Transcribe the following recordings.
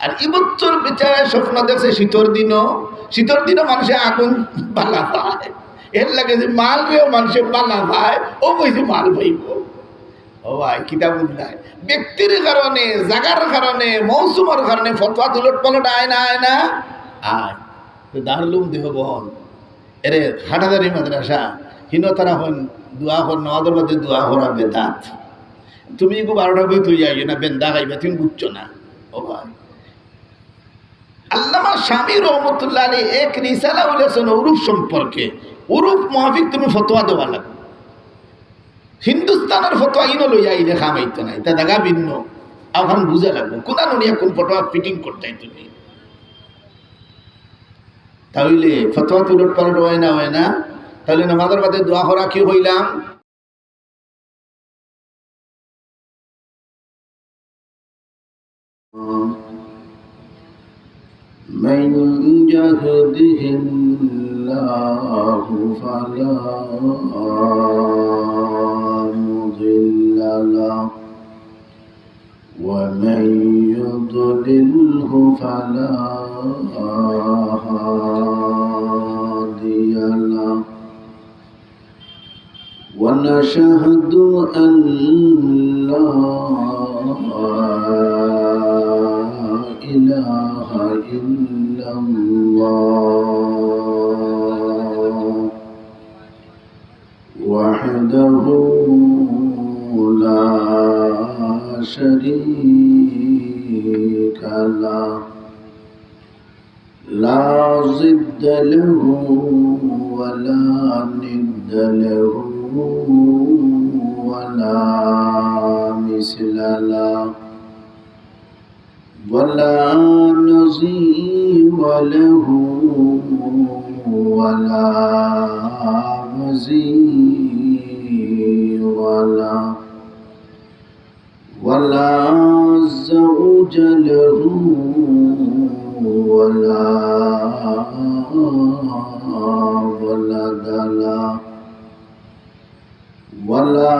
আর ইবুত্তর বিচারে স্বপ্ন দেখছে শীতর দিনও মানুষে আগুন বালা পায়, এর লাগে যে মাল রেও মানুষে বালা পায়, ও কইছে মাল পাইব। ও ভাই কিতাব নাই ব্যক্তির কারণে, জাগার কারণে, মৌসুমের কারণে ফতোয়া উলট পালট আয় না আয়। দারুলুম দেহ বহন এরে হাটাদারি মাদ্রাসা হিন তারা হন দোয়া কর নওয়াজের মধ্যে দোয়া করা বেদাত। তুমি খুব 12টা বই তুই যাই না বেন্দা খাইবা, তুমি বুঝছো না। ও ভাই আল্লামা স্বামী রহমতুল্লাহ আলী এক রিসালা উল্লেখন উরুফ সম্পর্কে। উরুফ মাহফিক তুমি ফতোয়া দেওয়া লাগবে। হিন্দুস্তানের ফতোয়া ইনো লইয়া ইলে খামাইতো নাই, তা জায়গা ভিন্ন, এখন বুঝা লাগবে কোনা ননিয়া কোন ফতোয়া ফিটিং করতাই তুমি। তাহলে ফতোয়া তুলট পালট হয় না, তাহলে নামাজের বাদে দোয়া করা কি হইলাম? من يهده الله فلا مضل له ومن يضلله فلا هادي له ونشهد أن لا إله إلا الله وحده لا شريك له لا ضد له ولا ند له ولا مثل له ولا نظير له ولا وزير له ولا زوج له ولا ولد له ولا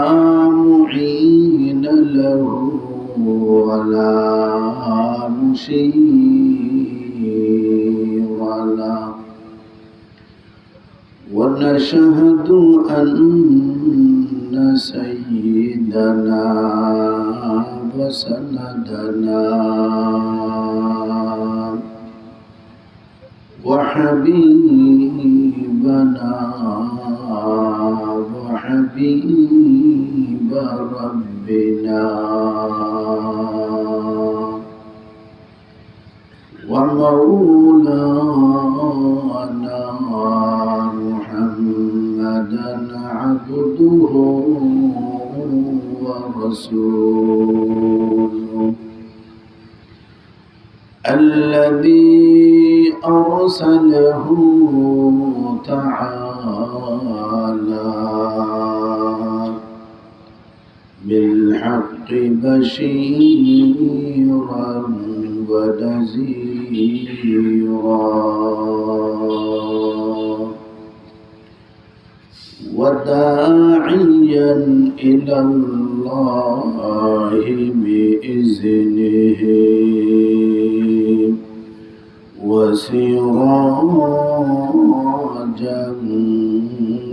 معين له ولا مشير له ونشهد أن سيدنا وسندنا وحبيبنا وحبيب ربنا ومولانا محمدا عبده ورسوله الذي أرسله تعالى بالحق بشيرا ونذيرا وداعيا إلى الله بإذنه وسراجا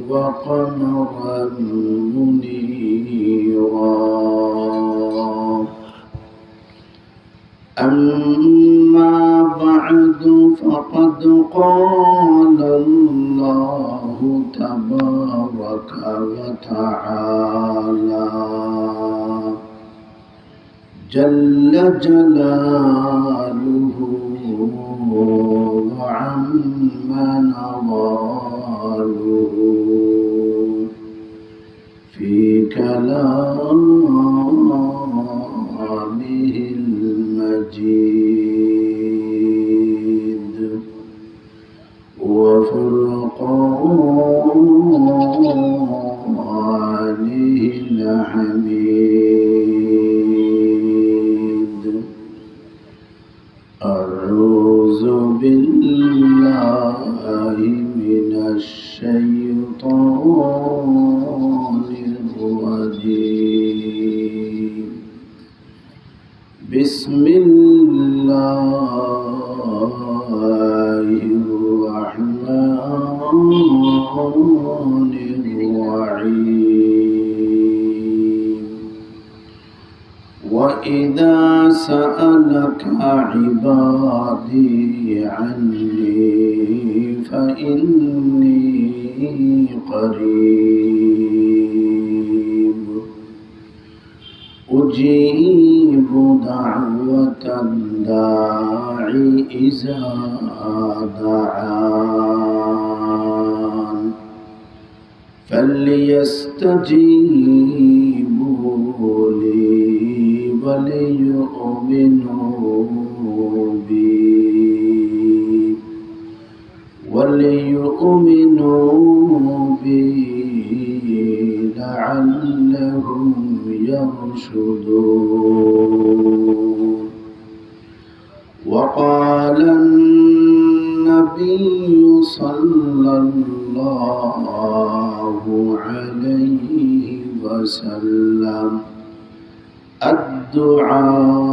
وقمرا منيرا أما بعد فقد قال الله تبارك وتعالى جل جلاله وعم نواله في كلامه المجيد وفرقانه الحميد. أعوذ بالله من الشيطان الرجيم. بسم الله سألك عبادي عني فإني قريب أجيب دعوة الداع إذا دعان فليستجيبوا لي وليؤمنوا بي لعلهم يرشدون. وقال النبي صلى الله عليه وسلم الدعاء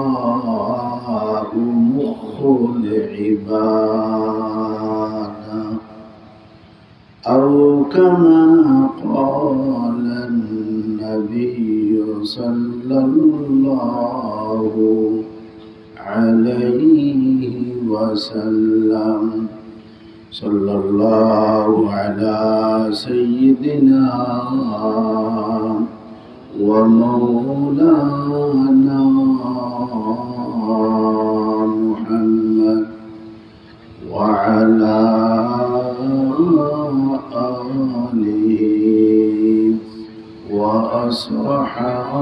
مخ العبادة أو كما قال النبي صلى الله عليه وسلم. صلى الله على سيدنا ومولانا محمد وعلى آله وأصحابه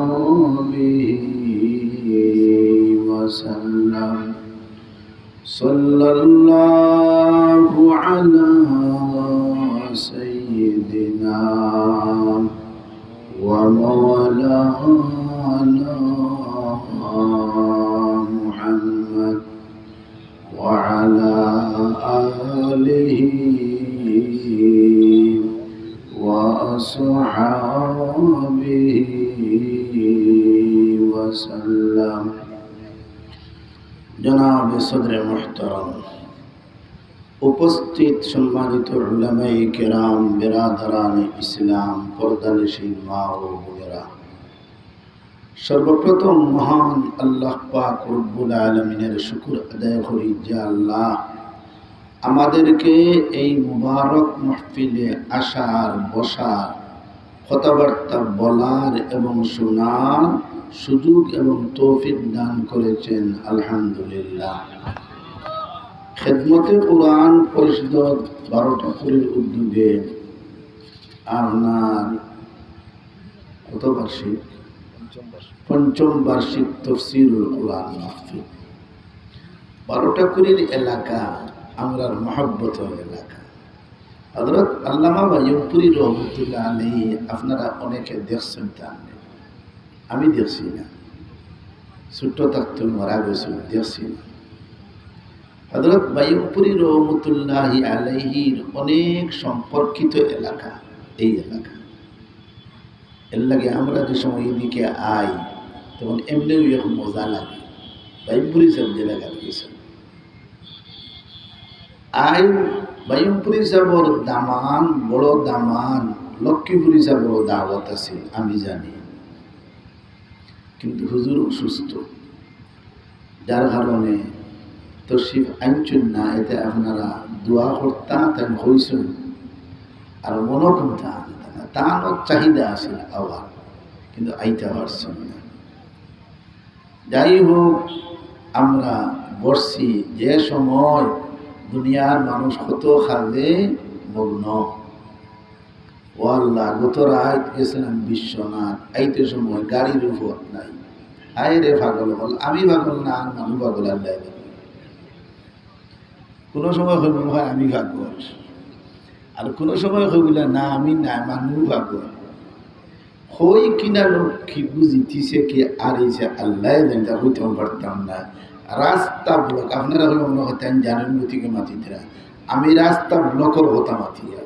وسلم. صلى الله على سيدنا ومولانا محمد وعلى آله وأصحابه وسلم. জনাব সদরে মুহতারাম, উপস্থিত সম্মানিত উলামায়ে কেরাম, বিরাদরানে ইসলাম, পর্দানিশীন মা ও বোনেরা, সর্বপ্রথম মহান আল্লাহ পাক রব্বুল আলামিনের শুকর আদায় করি যে আল্লাহ আমাদেরকে এই মুবারক মাহফিলে আসার, বসার, কথাবার্তা বলার এবং শোনার সুযোগ এবং তৌফিক দান করেছেন। আলহামদুলিল্লাহ। খেদমতে কোরআন পরিষদ 12টা কুড়ির উদ্যোগে আপনার কত বার্ষিক, পঞ্চম বার্ষিক তফসিরুল কোরআন মাহফিল। 12টা কুড়ির এলাকা আমরার মহব্বতের এলাকা। হযরত আল্লামা বায়ুপুরী রহমতুল্লাহ আলাইহি আপনারা অনেকে দেখছেন, আমি দেখছি না, ছোট্ট থাকতে মারা গেছে, দেখছি না। হযরত বায়ুপুরী রহমতুল্লাহি আলাইহির অনেক সম্পর্কিত এলাকা এই এলাকা। এর লাগে আমরা যে সময় এদিকে আই তখন এমনিও এখন মজা লাগে। বায়ুপুরী সাহেব যে এলাকা গেছেন, আই বায়ুপুরী সাহেবর দামান, বড় দামান, লক্ষ্মীপুরী সাহেবর দাওয়াত আছে আমি জানি, কিন্তু হুজুর অসুস্থ, যার কারণে তশরিফ আনছেন না। এতে আপনারা দোয়া করতা তাই হইছেন, আর মনে করতা তার চাহিদা আছে আবার, কিন্তু আইতে পারছেন না। যাই হোক, আমরা বসছি যে সময় দুনিয়ার মানুষ কত খাজে মগ্ন। ও আল্লাহ, গত রাত গেছিলাম বিশ্বনাথ, আইতে সময় গাড়ির উপর নাই। আয় রে পাগল হল, আমি পাগল না, আর মানুষ পাগল। আল্লাহ কোনো সময় হইব হয় আমি পাগল, আর কোনো সময় হইবিল না আমি না, মানুষ পাগল। হই কিনা লোক কি বুঝিতেছে কি আর এসে আল্লাহ জানতে হইতে পারতাম না। রাস্তা ব্লক, আপনারা হলে মনে হতেন জানেন গতিকে মাতিরা, আমি রাস্তা ব্লকের হতা মাতিয়া,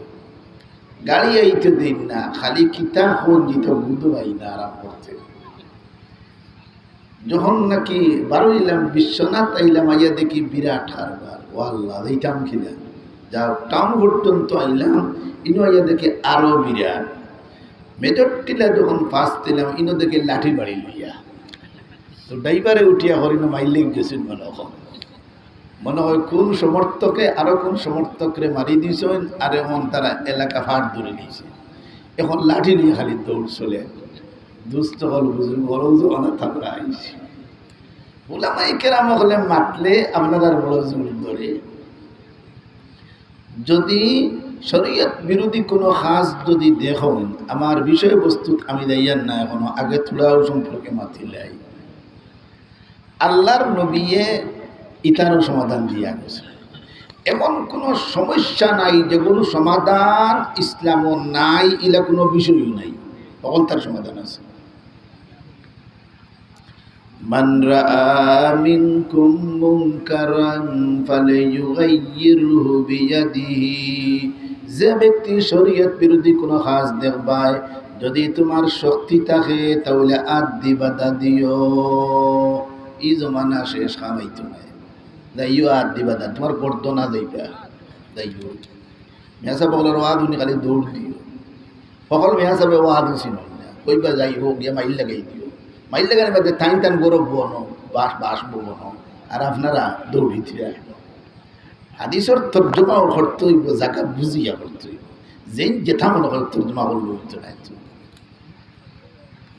গাড়ি আইতে দিন না, খালি কিতা হন যেতে বুধ পাই না আরাম করতে। যখন নাকি বারো এলাম বিশ্বনাথ আইলাম, আইয়া দেখি বিরাট হারবার। ও আল্লাহ, এইটাম খিলাম যা টাউন পর্যন্ত আইলাম, ইনো আইয়া দেখি আরো বিরাট। মেজর টিলা যখন ফার্স্ট দিলাম, ইনো দেখে লাঠি বাড়ি লইয়া তো ড্রাইভারে উঠিয়া হরিণ মাইলে গেছেন মনে হয় কোন সমর্থকে আরো কোন সমর্থকরে মারি দিয়েছেন, আর এখন তারা এলাকা ফাট ধরে নিয়েছে। এখন লাঠি নিয়ে খালি দৌড় চলে। দুস্থ হল বুঝুন বড় জমানা থাকলে আইসি ওলামাই কেরাম হলে মাতলে আপনার বড় জোর ধরে। যদি শরীয়ত বিরোধী কোনো কাজ যদি দেখুন, আমার বিষয়বস্তু আমি যাইয়ার না এখনো, আগে তোলাও সম্পর্কে মাতিলাই আল্লাহর নবীয়ে ইতারও সমাধান দিয়া গেছে। এমন কোনো সমস্যা নাই যেগুলো সমাধান ইসলামও নাই, এলা কোনো বিষয়ই নাই, তখন তার সমাধান আছে। মান রাআ মিনকুম মুনকারান ফালাইয়ুগাইয়িরহু বিয়াদিহি, যে ব্যক্তি শরীয়ত বিরোধী কোনো কাজ দেখবায়, যদি তোমার শক্তি থাকে তাহলে আদি বাধা দিও। এই জমানা শেষ খামাইতো না, যাইও আদি বাধা, তোমার বর্ধনা যাইবা যাইও। মেয়াসা বগলের ওয়াদ উনি খালি দৌড় দিও, সকল মেয়াসাবে ওয়াদ ছিল না, কইবা যাই হোক গিয়া মাইল লাগাই দিও। মাইল লাগানোর বাদে টাইন টান গরব বনো, বাস বনো, আর আপনারা দৌড়ি থিয়া হাদিসের তর্জমা করতে হইব, জায়গা বুঝিয়া করতে হইব, যেই যেথা মনে করে তর্জমা করলে হইতো না।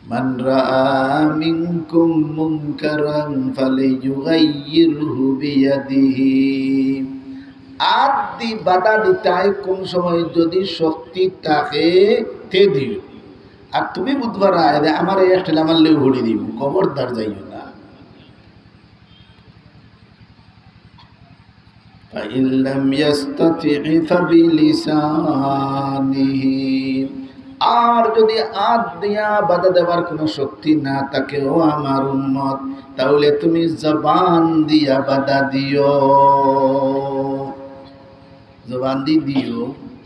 মান রাআ মিনকুম মুনকারান ফালাইয়ুগাইয়িরহু বিয়াদিহি, আদি বাধা দিতায় কোন সময় যদি শক্তি থাকে তে দিও। আর তুমি বুধবার আমার এই একটা আমার লেউ ঘুরি দিব, খবরদার যাইও না। فإن لم يستطع فبلسانه, আর যদি আদ দিয়া বাধা দেওয়ার কোনো শক্তি না থাকে ও আমার উম্মত, তাহলে তুমি জবান দিয়া বাধা দিও, জবান দিয়ে দিও।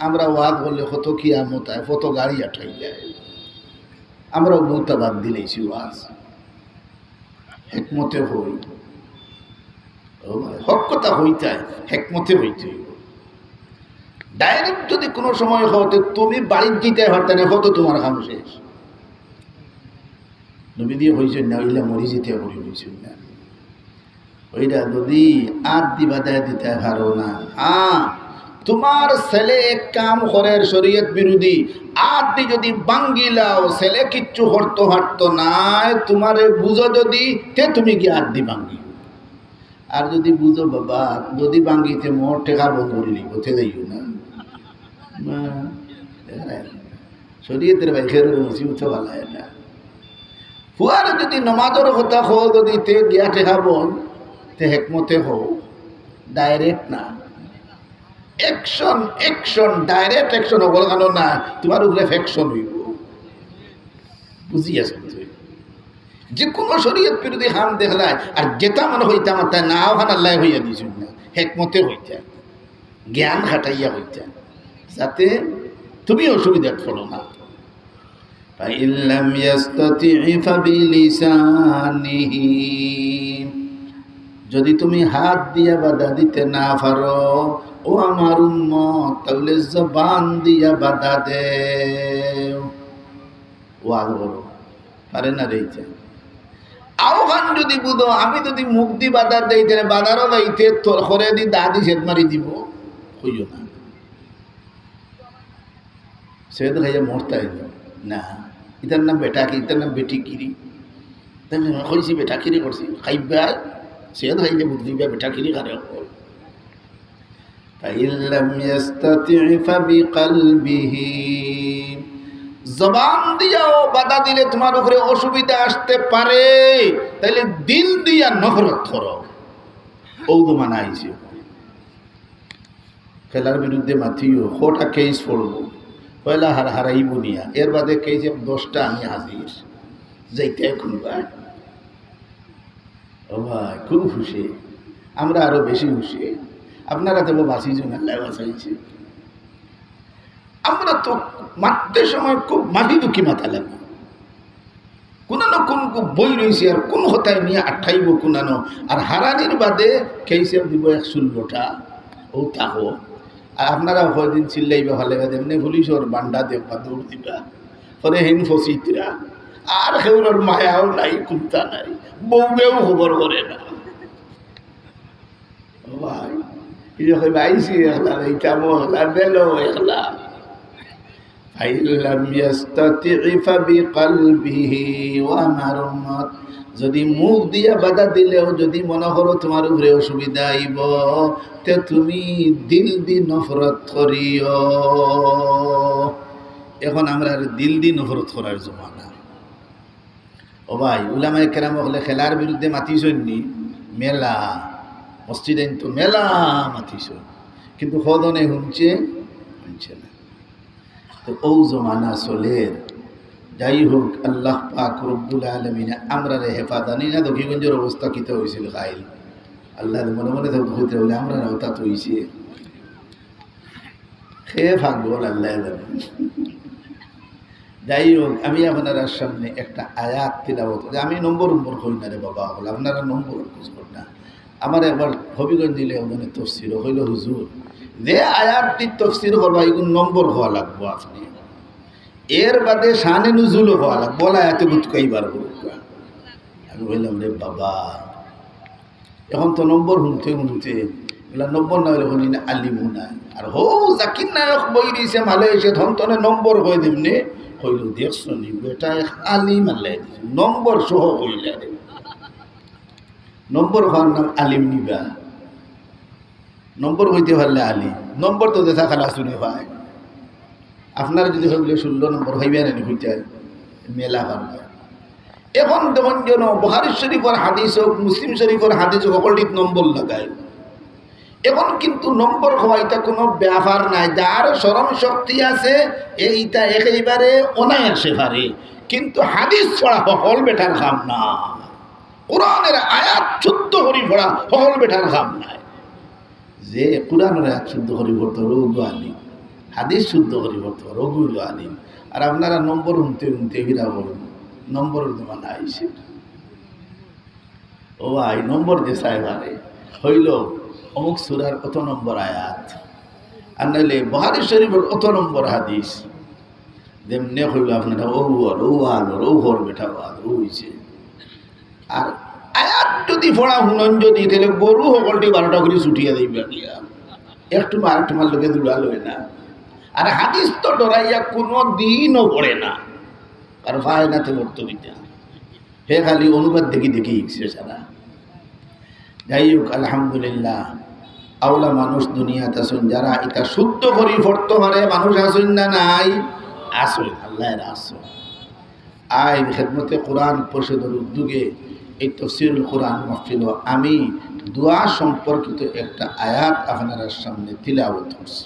আমরা ওয়াদ বললে কত কিয়ামত হয়, কত গাড়ি আঠাই যায়, আমরাও বহুতাবাদ দিলেছি ওয়াজ হেকমতে হই, হক কথা হইতে হেকমতে হইতে হইব। ডাইরেক্ট যদি কোনো সময় হতে তুমি বাড়ির দিতে পারতে না, কত তোমার কাম শেষ। নবী দিয়ে হয়েছেন না, ওইলা মরি যেতে করি হয়েছেন না, ওইটা যদি আর দিবা দেয় দিতে পারো না। তোমার ছেলে এক কাম করে শরীয়ত বিরোধী, আর দি যদি বাঙ্গিলাও ছেলে কিচ্ছু হরতো হাঁটতো নাই, তোমারে বুঝো যদি তে তুমি কি আর দি বাঙ্গি। আর যদি বুঝো বাবা যদি বাঙ্গিতে মোর টেকা বন্ধ করে নিব, তে যাইও না। শরীয়তের বাইকের মুসিবত ভালো না। ফুয়ার যদি নমাজের কথা হো, যদি তে গিয়া টেকা বল তে হেকমতে হো, ডাইরেক্ট না। অ্যাকশন অ্যাকশন ডাইরেক্ট অ্যাকশন হবল কেন না, তোমার উপরে ফ্যাকশন হইব। বুঝিয়াছ তুই যে কোনো শরীয়ত বিরোধী হাম দেখলাই, আর যেটা মনে হইতাম তাই নাও খান আল্লাহ হইয়া দিয়েছেন না, হেকমতে হইতা, জ্ঞান খাটাইয়া হইতা, যাতে তুমি অসুবিধা ফলো না। فإن لم يستطع فبلسانه, যদি তুমি হাত দিয়া বাধা দিতে না পারো ও আমার উম্মত, তাহলে জবান দিয়া বাধা দেও। ওয়াজ করো পারে না রইতে আওখান যদি বুঝো আমি যদি মুখ দি বাধা দেই, তাহলে বাধারও যাইতে তোর করে দি দাদি সেদ মারি দিব, কইও না। সেদ খাইয়া মরতাই না, ইতার নাম বেটাকি, ইতার নাম বেটি কিরি, কইছি বেটা কিরি করছি খাইবা, সেদ খাইলে বুঝিবা বেটা কিরি খারে। فإن لم يستطع فبقلبه, জবান দিয়াও বাধা দিলে তোমার উপরে অসুবিধা আসতে পারে, তাইলে দিল দিয়া নফরত করো। ঔদমা নাইছে খেলার বিরুদ্ধে মাথিও কোটা কেস পড়বো, পয়লা হারাইব নিয়া, এর বাদে কেসে 10টা আমি হাজির যাইতে এখন ভাই। ও ভাই খুব খুশি, আমরা আরো বেশি খুশি। আপনারা তো বাঁচিয়েছেন, আল্লাহ বাঁচাইছে। আমরা তো মারতে সময় খুব মাটি দুঃখী মাথা লাগে, কোনো না কোন বই রয়েছে, আর কোন হতায় নিয়ে আঠাইব কোনানো, আর হারানির বাদে খেয়েছে দিব 116টা ও থাকো। আর আপনারা কয়দিন চিল্লাইবা ভালে বাদে এমনি পুলিশর বান্ডা দেখবা দৌড় দিবা, পরে হেন ফসিতরা আর কেউর মায়াও নাই কুন্তা নাই বউকেও খবর করে না ভাই আইসি একলা এইটামো একলা বেলো একলা ফাইলাম ইয়াস্তাতি'ি ফাবিকলবিহি ওয়া মারমাত যদি মুখ দিয়া বাধা দিলেও যদি মনে করো তোমার উপরে অসুবিধা আইব তে তুমি দিল দি নফরত করিও। এখন আমরা দিল দি নফরত করার জমানা। ও ভাই উলামায়ে কেরাম হলে খেলার বিরুদ্ধে মাতিছন্নি মেলা মসজিদে তো মেলা মাতিছ কিন্তু সদনে শুনছে না। তো ও জমানা চলের যাই হোক আল্লাহ পাক রব্বুল আলামিন আমরা হেফাজত না দক্ষিণগঞ্জের অবস্থা কিতে হয়েছিল খাইল আল্লাহ মনে মনে হইতে বলে আমরা ওটা তো হয়েছে খেয়ে ভাগবো আল্লাহ। যাই হোক আমি আপনার সামনে একটা আয়াত তিলাওয়াত আমি নম্বর হই না রে বাবা বলে আপনারা নম্বর খোঁজ কর না। আমার একবার হবিগঞ্জ দিলে ওখানে তফসির হইল হুজুর যে আয়াতটি তফসির করবা এগুলো নম্বর হওয়া লাগবো আপনি এর বাদে শানে নুজুলও হওয়া লাগবে বলা এত গুটকাইবার আমি বললাম রে বাবা এখন তো নম্বর শুনতে এগুলা নম্বর না হলে শুনি না আলিমু নাই আর হো জাকির নায়ক বই দিয়েছে মালয়েশিয়া ধন্তনে নম্বর হয়ে দিমনে হইল দেখছো নি বেটা আলিম আল্লাহ নম্বর সহ হইলে নম্বর হওয়ার নাম আলিম নিবা নম্বর হইতে পারলে আলিম নম্বর তো দেখা খালা শুনে ভাই আপনারা যদি হইলে 16 নম্বর হইবে না হইতে মেলা পারবে। এখন দেখুন যেন বুখারী শরীফের হাদিস হোক মুসলিম শরীফের হাদিস হোক সকলটির নম্বর লাগায়। এখন কিন্তু নম্বর হওয়া এটা কোনো ব্যাপার নাই যার স্মরণ শক্তি আছে এইটা একেবারে অনায়াসে পারে কিন্তু হাদিস ছড়া সকল বেটার কাম না কোরআনের আয়াত শুদ্ধ করি পড়া সকল বেটার কাম নাই। যে কোরআনের আয়াত শুদ্ধ করি পড়তে রোগ আলিম হাদিস শুদ্ধ করি পড়তে রোগুল আলিম আর আপনারা নম্বর শুনতে ফিরা বলুন নম্বরের জমানা আইসে ও ভাই নম্বর যে সাহেবারে হইল অমুক সূরার কত নম্বর আয়াত আর নাইলে বুখারী শরীফের কত নম্বর হাদিস যেমনে হইল আপনারা ও আলোর ও হর বেটা ও হইছে আর আয়াত যদি পড়া শুনন যদি তাহলে গরু সকলটি 12টা করে ছুটিয়ে দিবে একটু আরেকটুমার লোকে দূরালো না আর হাদিস তো ডরাইয়া কোনো দিনও পড়ে না আর ভাই নাতে বর্তবিদ্যা হে খালি অনুবাদ দেখি শিখছে সারা। যাই হোক আলহামদুলিল্লাহ আওলা মানুষ দুনিয়াতে আসুন যারা এটা শুদ্ধ করি পড়তে পারে মানুষ আসুন না নাই আসুন আল্লাহর আসুন আই খেদমতে কোরআন পরিষদের উদ্যোগে এই তাফসীরুল কোরআন মাহফিল আমি দোয়া সম্পর্কিত একটা আয়াত আপনার সামনে তিলাওয়াত করছি।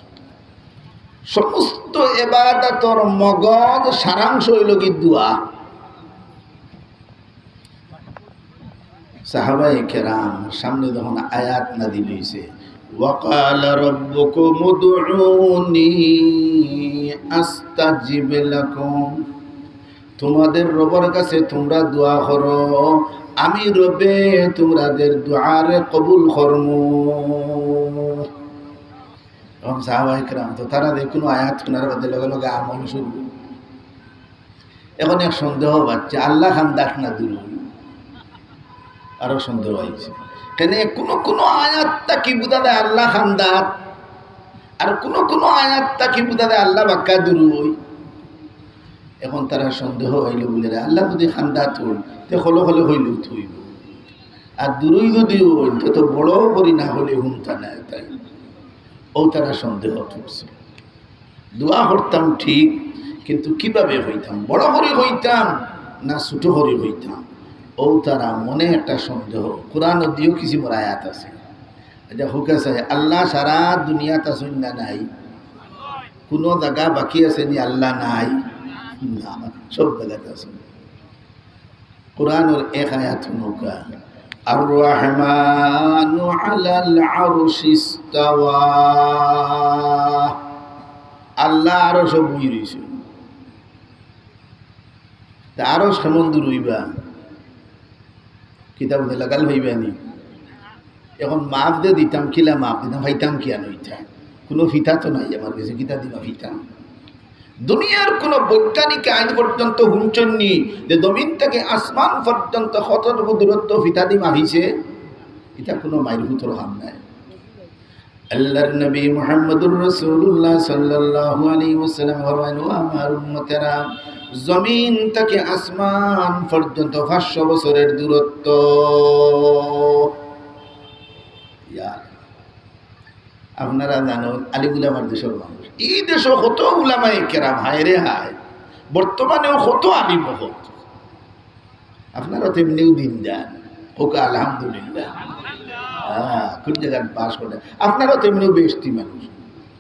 সমস্ত ইবাদতের মগজ সারাংশ হইল কি দোয়া। সাহাবায়ে কেরাম সামনে যখন আয়াত নাযিল হইছে ওয়াকাল রাব্বুকুম উদউনি আস্তাজিব লাকুম তোমাদের রবের কাছে তোমরা দোয়া করো আমি রবে তোমাদের দোয়ারে কবুল করমু। এবং সাহাবায়ে কেরাম তো তারা কোনো আয়াত শোনার বাদে লগে লগে আমল শুরু। এখন এক সন্দেহ বাচ্চা আল্লাহ খান দাস না দূর আরো সন্দেহ হয়েছে কেন কোনো আয়াতটা কি বুঝা দেয় আল্লাহ খান দাঁত আর কোনো আয়াতটা কি বুঝা দেয় আল্লাহ বাক্কা দূর হই। এখন তারা সন্দেহ হইল বলে আল্লাহ যদি খান্দাত হই তে হলো হইল থইব আর দূরই যদি হইল তো বড় করি না হলে হুমতা না তাই ও তারা সন্দেহ করছে। দোয়া করতাম ঠিক কিন্তু কিভাবে হইতাম বড় করে হইতাম না ছোট করে হইতাম ও তারা মনে একটা সন্দেহ। কোরআন দিয়েও কিছু মোর আয়াত আছে আচ্ছা হুক আছে আল্লাহ সারা দুনিয়াতে আছেন না নাই কোনো জায়গা বাকি আছে নি আল্লাহ নাই না সব জায়গাতে আছে। কোরআনের এক আয়াত নৌকা আর রহমানু আলাল আরশি ইস্তাওয়া আল্লাহ আরো সব বই রইছে আরো কেমন দূর হইবা কিতাব লাগাল হইবা নি। এখন মাপ দিয়ে দিতাম কিলা মাপ দিতাম ভাইতাম কি আনো ইটা কোনো ফিতা তো নাই আমার কাছে কিতা দিবা ফিতা দুনিয়ার কোন বৈজ্ঞানিক আইন পর্যন্ত হুঁচননি যে জমিন থেকে আসমান পর্যন্ত কতটুকু দূরত্ব ফিতাদি মাহিছে, এটা কোনো মাইরহুতর হাম নাই। আল্লাহর নবী মুহাম্মদুর রাসূলুল্লাহ সাল্লাল্লাহু আলাইহি ওয়াসাল্লাম ফরমায়, ও আমার উম্মতেরা, জমিন থেকে আসমান পর্যন্ত 500 বছরের দূরত্ব। আপনারা জানেন আলিম উলামার দেশের মানুষ, এই দেশও কত উলামায়ে কেরাম, হায় রে হায়, বর্তমানেও কত আলিম হত। আপনারা তেমনিও দিন যান, ওকে আলহামদুলিল্লাহ, কোন জায়গায় পাশ করে, আপনারাও তেমনিও বেশতি মানুষ।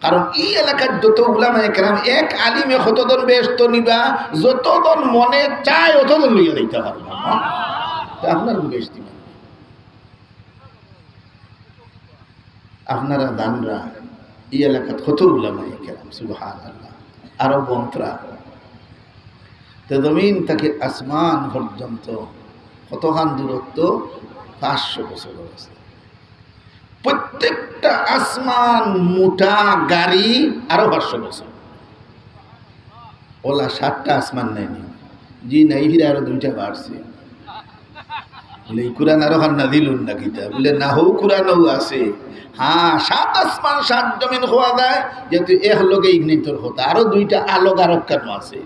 কারণ এই এলাকার যত উলামায়ে কেরাম, এক আলিমে কতজন বেশত নিবা, যতজন মনে চায় অতজন লইয়া দিতে পারবা, আপনার বেশতি মানুষ। আপনারা দানরা এই এলাকাত কত উলামায়ে কেরাম, সুবহানাল্লাহ, আরো বন্তরা। তো জমিন থেকে আসমান পর্যন্ত কতখান দূরত্ব? 500 বছর অবস্থা। প্রত্যেকটা আসমান মোটা গাড়ি আরো 500 বছর। ওলা 7টা আসমান নাইনি, জি নাই, ফিরে আরো 2টা বাড়ছে। বলে এই কোরআন আরো খান না দিলুন না কিতা? বলে না, হো কোরআনও আছে। হ্যাঁ, 7 আসমান 7 জমিন হওয়া যায়, যেহেতু এক লগে ইগনিতর হতো, আরো 2টা আলোক আরো কেন আছে।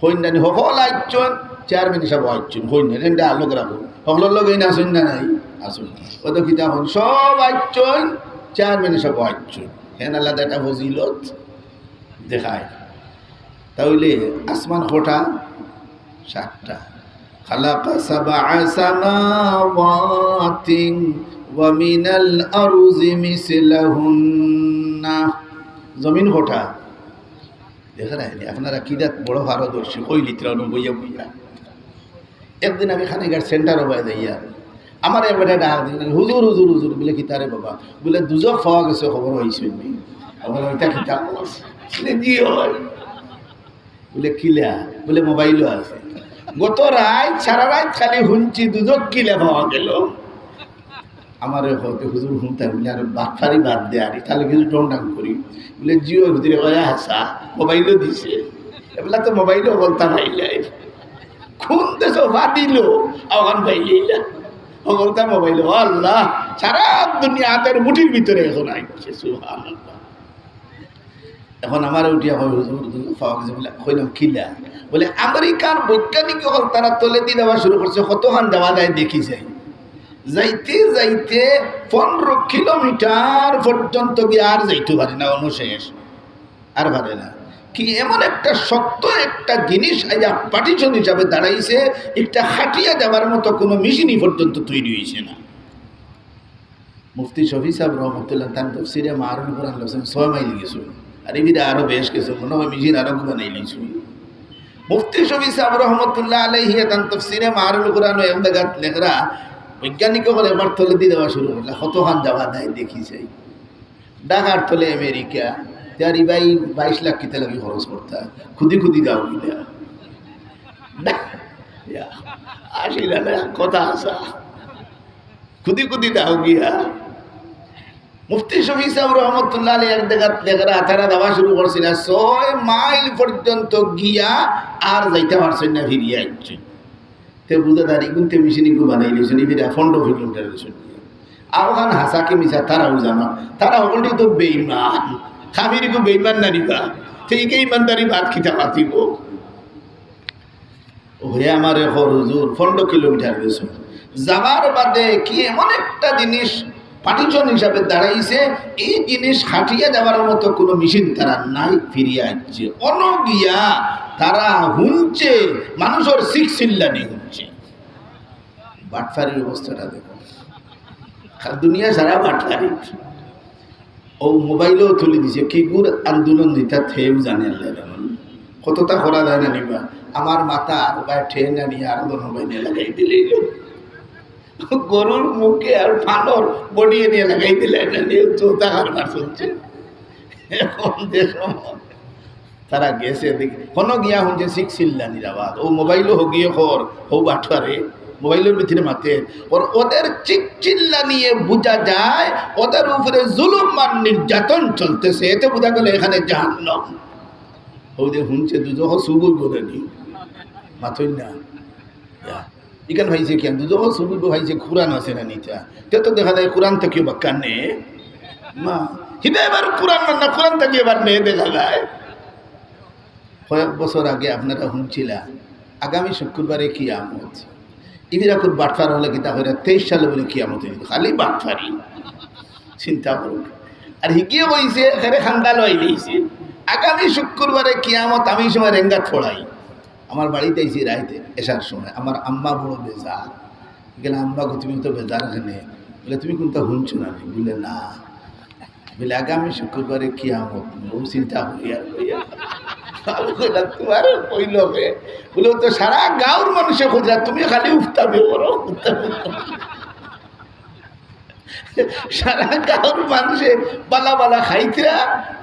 হইনানি সকল আইচন, চেয়ারম্যান হিসাবে আইচন, হইনা রেন্ডা আলোক রাখো, সকলের লগে না আসুন না নাই আসুন, ওই তো কিতা হন সব আইচন, চেয়ারম্যান হিসাবে আইচন, হেন আলাদা একটা ফজিলত দেখায়। তাহলে আসমান কটা? 7টা। খালাকা সাবআ সামাওয়াতিন ওয়া মিনাল আরজি মিসলাহুন্না। জমিন কটা? দেখা নাই আপনারা কিদাত বড় পারদর্শী, ওই লিত্রা বইয়া বইয়া। একদিন আমি খানিকার সেন্টারও বাই যাইয়া, আমার এবারে ডাক দিলেন, হুজুর হুজুর হুজুর বলে কিতারে বাবা, বলে দুজক পাওয়া গেছে, খবর হয়েছে আমার ওইটা কিতা জি হয়, বলে কিলা, বলে মোবাইলও আছে। গত রাত সারা রাত খালি শুনছি দুজক কিলা পাওয়া গেল। আমার হতে হুজুর শুনতে বলে আর বাটফারি বাদ দে, আর তাহলে কিছু টংটাং করি, বলে জিও ভিতরে কয়া হাসা মোবাইলও দিছে, এবেলা তো মোবাইলও বলতা পাইলাই, খুন দেশ বাদিল আওয়ান পাইলা বলতা মোবাইল। আল্লাহ, সারা দুনিয়া হাতের মুঠির ভিতরে এখন আইছে, সুবহানাল্লাহ। এখন আমার উঠিয়া হয় হুজুর পাওয়া গেছে, বলে কইলাম কিলা? বলে আমেরিকার বৈজ্ঞানিক হল তারা তলে দিয়ে দেওয়া শুরু করছে, কতখান দেওয়া যায় দেখি যায়, যাইতে যাইতে 15 কিলোমিটার পর্যন্ত গিয়ে আর যাইতে পারে না, অনুশেষ আর পারে না। কি এমন একটা শক্ত একটা জিনিস আইয়া পার্টিশন হিসাবে দাঁড়াইছে, একটা হাঁটিয়া যাবার মতো কোনো মেশিনই পর্যন্ত তৈরি হয়েছে না। মুফতি শফি সাহেব রহমতুল্লাহ তার তফসিরে মারুল কোরআন লেখছেন 6 মাইল গেছো, আর এবিরা আরো বেশ কিছু মনে হয় মেশিন আরো বানাই লিছু। মুফতি শফি সাহেব রহমতুল্লাহ আলাইহি তার তফসিরে মারুল কোরআন এমদাগাত লেখরা বৈজ্ঞানিক হলে এবার তলে দিয়ে দেওয়া শুরু করলে কতখান যাওয়া দেয় দেখি যাই। ঢাকার তলে আমেরিকা, তারি ভাই 22 লাখ কিতে লাগে খরচ করতে, খুদি খুদি দাও কিনা 80 লাখ কথা আসা, খুদি খুদি দাও গিয়া। মুফতি শফি সাহেব রহমতুল্লাহ আলাইহি এক জায়গা লেখরা তারা দেওয়া শুরু করছিল, 6 মাইল পর্যন্ত গিয়া আর যাইতে পারছেন না, ফিরিয়ে আসছেন। বুঝা দাঁড়ি কিন্তু মেশিনিকু বানাই লিয়েছেন, এবিরা 15 কিলোমিটার গেছেন। আর ওখানে হাসাকে মিশা তারাও জানো, তারা সকলটি তো বেইমান, খাবিরিকু বেইমান না নিবা, ঠিক ইমানদারি ভাত খিতা পাতিব। ওহে আমার এখন হুজুর 15 কিলোমিটার গেছেন, যাবার বাদে কি এমন একটা জিনিস পার্টিশন হিসাবে দাঁড়াইছে, এই জিনিস হাঁটিয়ে যাওয়ার মতো কোনো মেশিন তারা নাই, ফিরিয়ে আসছে। অনগিয়া তারা হুঁচে মানুষের শিখছিল্লানি হুঁচে। বাটফারির অবস্থাটা দেখো, দুনিয়া সারা বাটফারি। ও মোবাইলও তুলে দিছে, কি গুর আন্দোলন দিতা থেউ জানে আল্লাহ জানেন, কতটা করা যায় না নিবা। আমার মাথা আর গায়ে ঠে না নিয়ে আর মোবাইলে লাগাই দিলে, গরুর মুখে আর ফানর বডিয়ে নিয়ে লাগাই দিলে না নিয়ে চৌথা কারবার চলছে। এখন দেশ তারা গেছে দেখি কোনো গিয়া শুনছে শিখছিল্লানির আওয়াজ, ও মোবাইলও হগিয়ে খর হো বাটুয়ারে মোবাইলের ভিতরে মাতে ওর, ওদের চিল্লা নিয়ে বোঝা যায় ওদের উপরে জুলুম আর নির্যাতন চলতেছে, এতে বোঝা গেল এখানে জাহান্নাম। হৌদে শুনছে দুজহ চুবই বলেনি মাথই না ইখান ভাইছে কেন দুজহ চুবই ভাইছে কোরআন আছে না নিতা তে তো দেখা যায় কোরআন থেকে বাক্কা নে মা হিদা এবার কোরআন না কোরআন থেকে এবার মেয়ে দেখা যায় কয়েক বছর আগে আপনারা শুনছিলা আগামী শুক্রবারে কিয়ামত ইদিরা খুব বাটফার হলে কিতা করে 23 সালে বলে কিয়ামত খালি বাটফারি চিন্তা করুন আর হিগিয়ে বইছে এখানে খান্দাল হয়ে গেছে আগামী শুক্রবারে কিয়ামত আমি সময় রেঙ্গাত ফোড়াই আমার বাড়িতে আইছি রাইতে এসার সময় আমার আম্মা বড় বেজার গেলে আম্মা তুমি তো বেজার এখানে বলে তুমি কোনটা শুনছো না বলে না বলে আগামী শুক্রবারে কিয়ামত বহু চিন্তা করি আর তোমার কইল বলে তো সারা গাঁর মানুষে খোঁজা তুমি খালি উফতাবে করো সারা গাঁর মানুষে বালা বালা খাইতিরা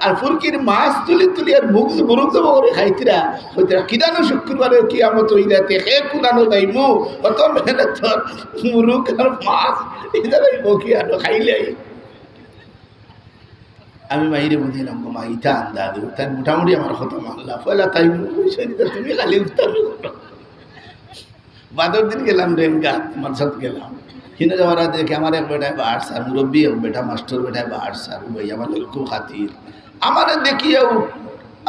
আর ফুরকির মাছ তুলি আর মুখ মুরুখ দেবো করে খাইতিরা হইতিরা কিদানো শুক্রবারে কিয়ামত হই যাতে হে কুদানো যাইমু অত মেহনত মুরুখ আর মাছ এটা যাইব কি আনো খাইলেই আমি মাইরে বুঝিলাম মা ইটা আন্দা দেব তাই মোটামুটি আমার খতম আল্লাহ পয়লা তাই তুমি খালি উঠতামি করো বাদর দিন গেলাম রেনগাত মারসাদ গেলাম হিনে যাওয়ার দেখে আমার এক বেটায় বা আট সার মুরব্বী এক বেটা মাস্টার বেটায় বা আট সার ভাই আমার লোক খুব খাতির আমার দেখিয়েও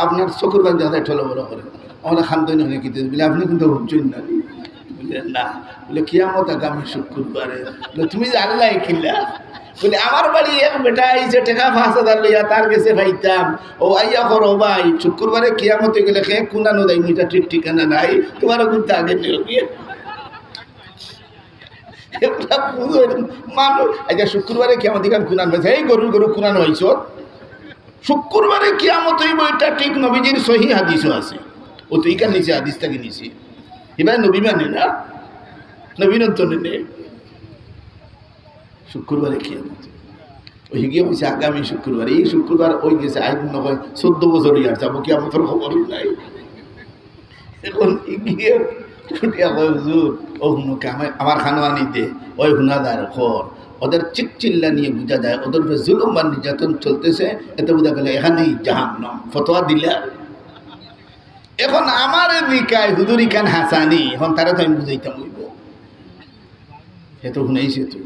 আপনার চকুর বান্ধে হাতে ঠলো বড় করে আমার খান্তনি হলে কি বলে আপনি কিন্তু হুমচুন না বলে না বলে কিয়ামত আগামী শুক্রবারে তুমি জানলাই কিল্লা বলে আমার বাড়ি এক বেটা আইছে টাকা 5,000 লইয়া তার কাছে পাইতাম ও আইয়া করো ভাই শুক্রবারে কিয়ামতে গেলে খেয়ে কুনানো দেয় এটা ঠিক ঠিকানা নাই তোমারও কিন্তু আগে নিয়ে মানুষ আচ্ছা শুক্রবারে কিয়ামত এখানে কুনান পাইছে এই গরু কুনানো হয়েছ শুক্রবারে কিয়ামত হইব এটা ঠিক নবীজির সহি হাদিসও আছে ও তো ইকার নিচে হাদিস থেকে নিচে এবার নবী মানে না নবীনত্ব নেই শুক্রবারে কিয়ামত ওই গিয়ে বলছে আগামী শুক্রবার এই শুক্রবার ওই গেছে আজ মনে হয় 14 বছর ইয়ার যাবো কিয়ামতের খবর নাই এখন গিয়ে ছুটিয়া কয় হুজুর ও হুনুকে আমার খানোয়ানি দে ওই হুনাদার খর ওদের চিল্লা নিয়ে বোঝা যায় ওদের জুলুম বা নির্যাতন চলতেছে এতে বোঝা গেলে এখানেই জাহান্নাম ফতোয়া দিলা এখন আমার বিকায় হুজুর ইখান হাসানি এখন তারা তো আমি বুঝাইতাম হইব সে তো শুনাইছে তো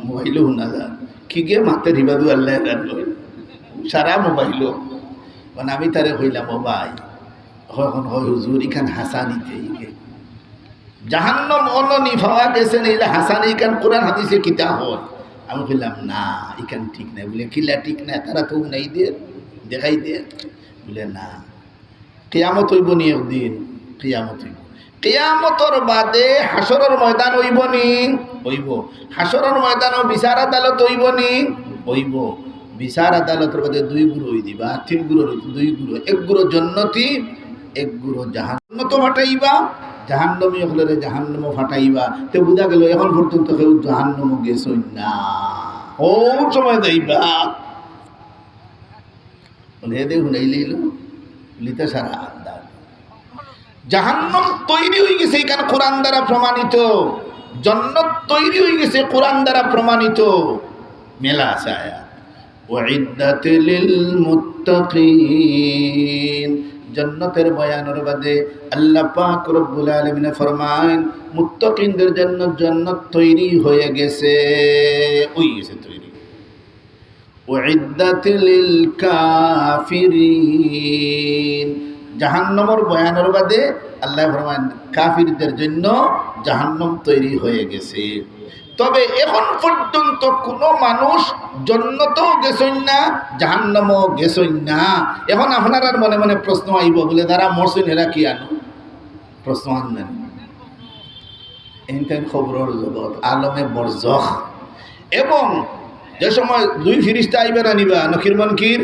মোবাইলও শুনা যান কি গে মাতে রিবাদু আল্লাহ সারা মোবাইলও মানে আমি তারে কইলাম ও ভাই এখন হয় হুজুর ইখান হাসানিতে জাহান্নাম অলনি পাওয়া গেছে না হাসানি ইখান কোরআন হাদিসে কিতাব হয় আমি কইলাম না ইখান ঠিক নাই বলে কিলা ঠিক না তারা তো নাই দে দেখাই দে বলে না কিয়ামত হইব নি একদিন কিয়ামত হইব কিয়ামতর বাদে হাসরের ময়দান হইব নি হইব হাসরের ময়দান ও বিচার আদালত হইব নি হইব বিচার আদালতের বাদে 2 গুরু হই দিবা 3 গুরু 2 গুরু 1 গুরু জান্নাতি 1 গুরু জাহান্নাম তো ফাটাইবা জাহান্নামী হলে জাহান্নাম ফাটাইবা তে বুঝা গেল এখন পর্যন্ত কেউ জাহান্নাম গেছই না ও সময় যাইবা বলে দে হুনাইলেইল লিতা সারা আন্দাজ জাহান্নাম তৈরি হয়ে গেছে এখানে কোরআন দ্বারা প্রমাণিত জান্নাত তৈরি হয়ে গেছে কোরআন দ্বারা প্রমাণিত মেলা আছে আয়াত ওয়াইদ্দাত লিল মুত্তাকিন জান্নাতের বয়ানের বাদে আল্লাহ পাক রব্বুল আলামিন ফরমান মুত্তাকিনদের জন্য জান্নাত তৈরি হয়ে গেছে ওই গেছে তৈরি ওয়াইদ্দাত লিল কাফিরিন জাহান্নামের বয়ানের বাদে আল্লাহ ফরমান কাফিরদের জন্য জাহান্নাম তৈরি হয়ে গেছে তবে এখন পর্যন্ত কোনো মানুষ জান্নাতেও গেছেন না জাহান্নামও গেছেন না এখন আপনার আর মনে মনে প্রশ্ন আইব বলে যারা মরছেন এরা কি আনো প্রশ্ন আনবেন এনটাইম খবরের জগৎ আলমে বরজখ এবং যে সময় 2 ফিরিস্তা আইবে না নিবা নকির মনকির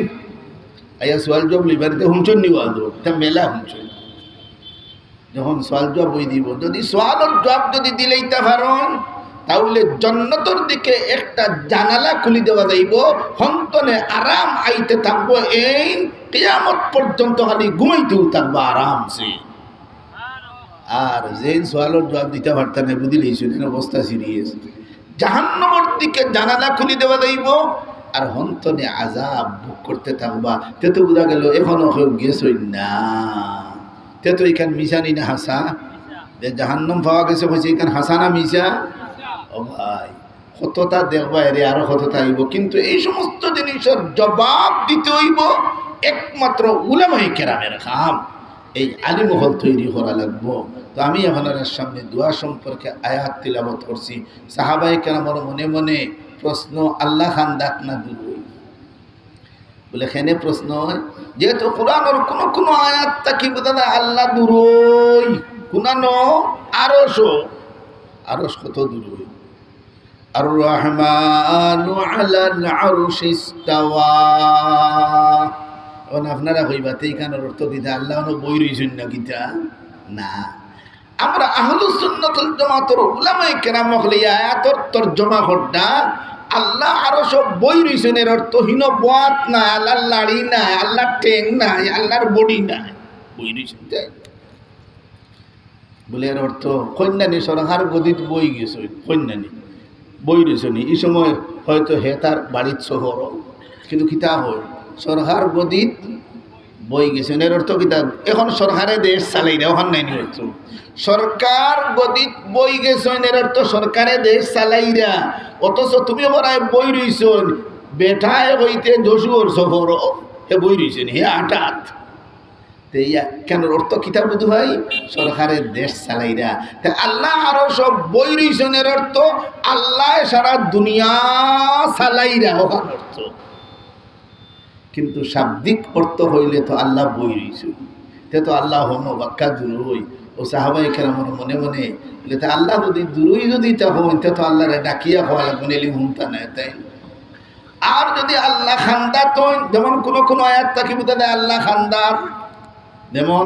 আইয়া সোয়াল জব লিবারিতে হুমচন নিবা তা মেলা হুমচন যখন সোয়াল জব বই দিব যদি সোয়ালের জব যদি দিলেইতে পারেন তাহলে জান্নাতের দিকে একটা জানালা খুলি দেওয়া যাইব হন্তনে আরাম আইতে থাকবো এই কিয়ামত পর্যন্ত খালি ঘুমাইতেও থাকবো আরামসে আর যে সোয়ালের জবাব দিতে পারতাম না বুঝলেই শুনেন অবস্থা সিরিয়াস জাহান্নামের দিকে জানালা খুলি দেওয়া যাইব আর হন্তনে আজাব ভোগ করতে থাকবা, তে তো বোঝা গেল এখনো কেউ গেছই না। তে তো এখান মিশানি না হাসা, যে জাহান্নাম পাওয়া গেছে হয়েছে এখান হাসা না মিশা? ও ভাই, কতটা দেখবা এরে আরো কতটা আইব, কিন্তু এই সমস্ত জিনিসের জবাব দিতে হইব একমাত্র উলামায়ে কেরামের কাম। এই আলিমহল তৈরি করা লাগবো। তো আমি আপনার সামনে দোয়া সম্পর্কে আয়াত তিলাবত করছি। সাহাবায়ে কেরামের মনে মনে প্রশ্ন, আল্লাহ খান দাঁত না দূর হই বলে খেনে প্রশ্ন হয়, যেহেতু কোরআনের কোন আয়াত তাকি বোঝা যায় আল্লাহ দূর হই, কোনানো আরশ কত দূর হই। আর রহমানু আলাল আরশি ইস্তাওয়া। এখন আপনারা কইবাতে এইখানের অর্থ কিতা আল্লাহ বই রইছেন না কিতা? না, আমরা আহলুস সুন্নাত ওয়াল জামাতের উলামায়ে কেরাম হলে আয়াতর তরজমা করডা আল্লাহ আরো সব বই রইছেন এর অর্থ হীন বাত না, আল্লাহর লাড়ি নাই, আল্লাহর ঠ্যাং নাই, আল্লাহর বডি নাই, বই রইছেন তাই বলে। এর অর্থ কন্যানি সরকার গদিত বই গেছে, কন্যানি বই রয়েছেনি এই সময় হয়তো হে তার বাড়ির শহর, কিন্তু কিতাব হয় সরকার গদিত বই গেছেন। এর অর্থ কিতাব এখন সরকারে দেশ চালাই রে, ওখান নাই অর্থ সরকার গদিত বই গেছেন, এর অর্থ সরকারে দেশ চালাইরা। অথচ তুমি বড়ায় বই রইছেন বেঠায় হইতে দশুর শহর হে বই রইছেন হে আটাত। কেন অর্থ কিতাব বুধু ভাই সরকারের দেশ চালাইরা। আল্লাহ আরো সব বই রইছনের অর্থ আল্লাহ সারা দুনিয়া চালাইরা ওখান অর্থ। কিন্তু শাব্দিক অর্থ হইলে তো আল্লাহ বই রইছে, তে তো আল্লাহ হন বাক্কা দূরই। ও সাহাবায়ে কেরামের মনে মনে বলে আল্লাহ যদি দূরই যদি তা হন তে তো আল্লাহরে ডাকিয়া হওয়া লাগবে, এলি হুমতা নেয় তাই। আর যদি আল্লাহ খান্দাত হন, যেমন কোন আয়াত তাকে বুঝা দেয় আল্লাহ খান্দাত, যেমন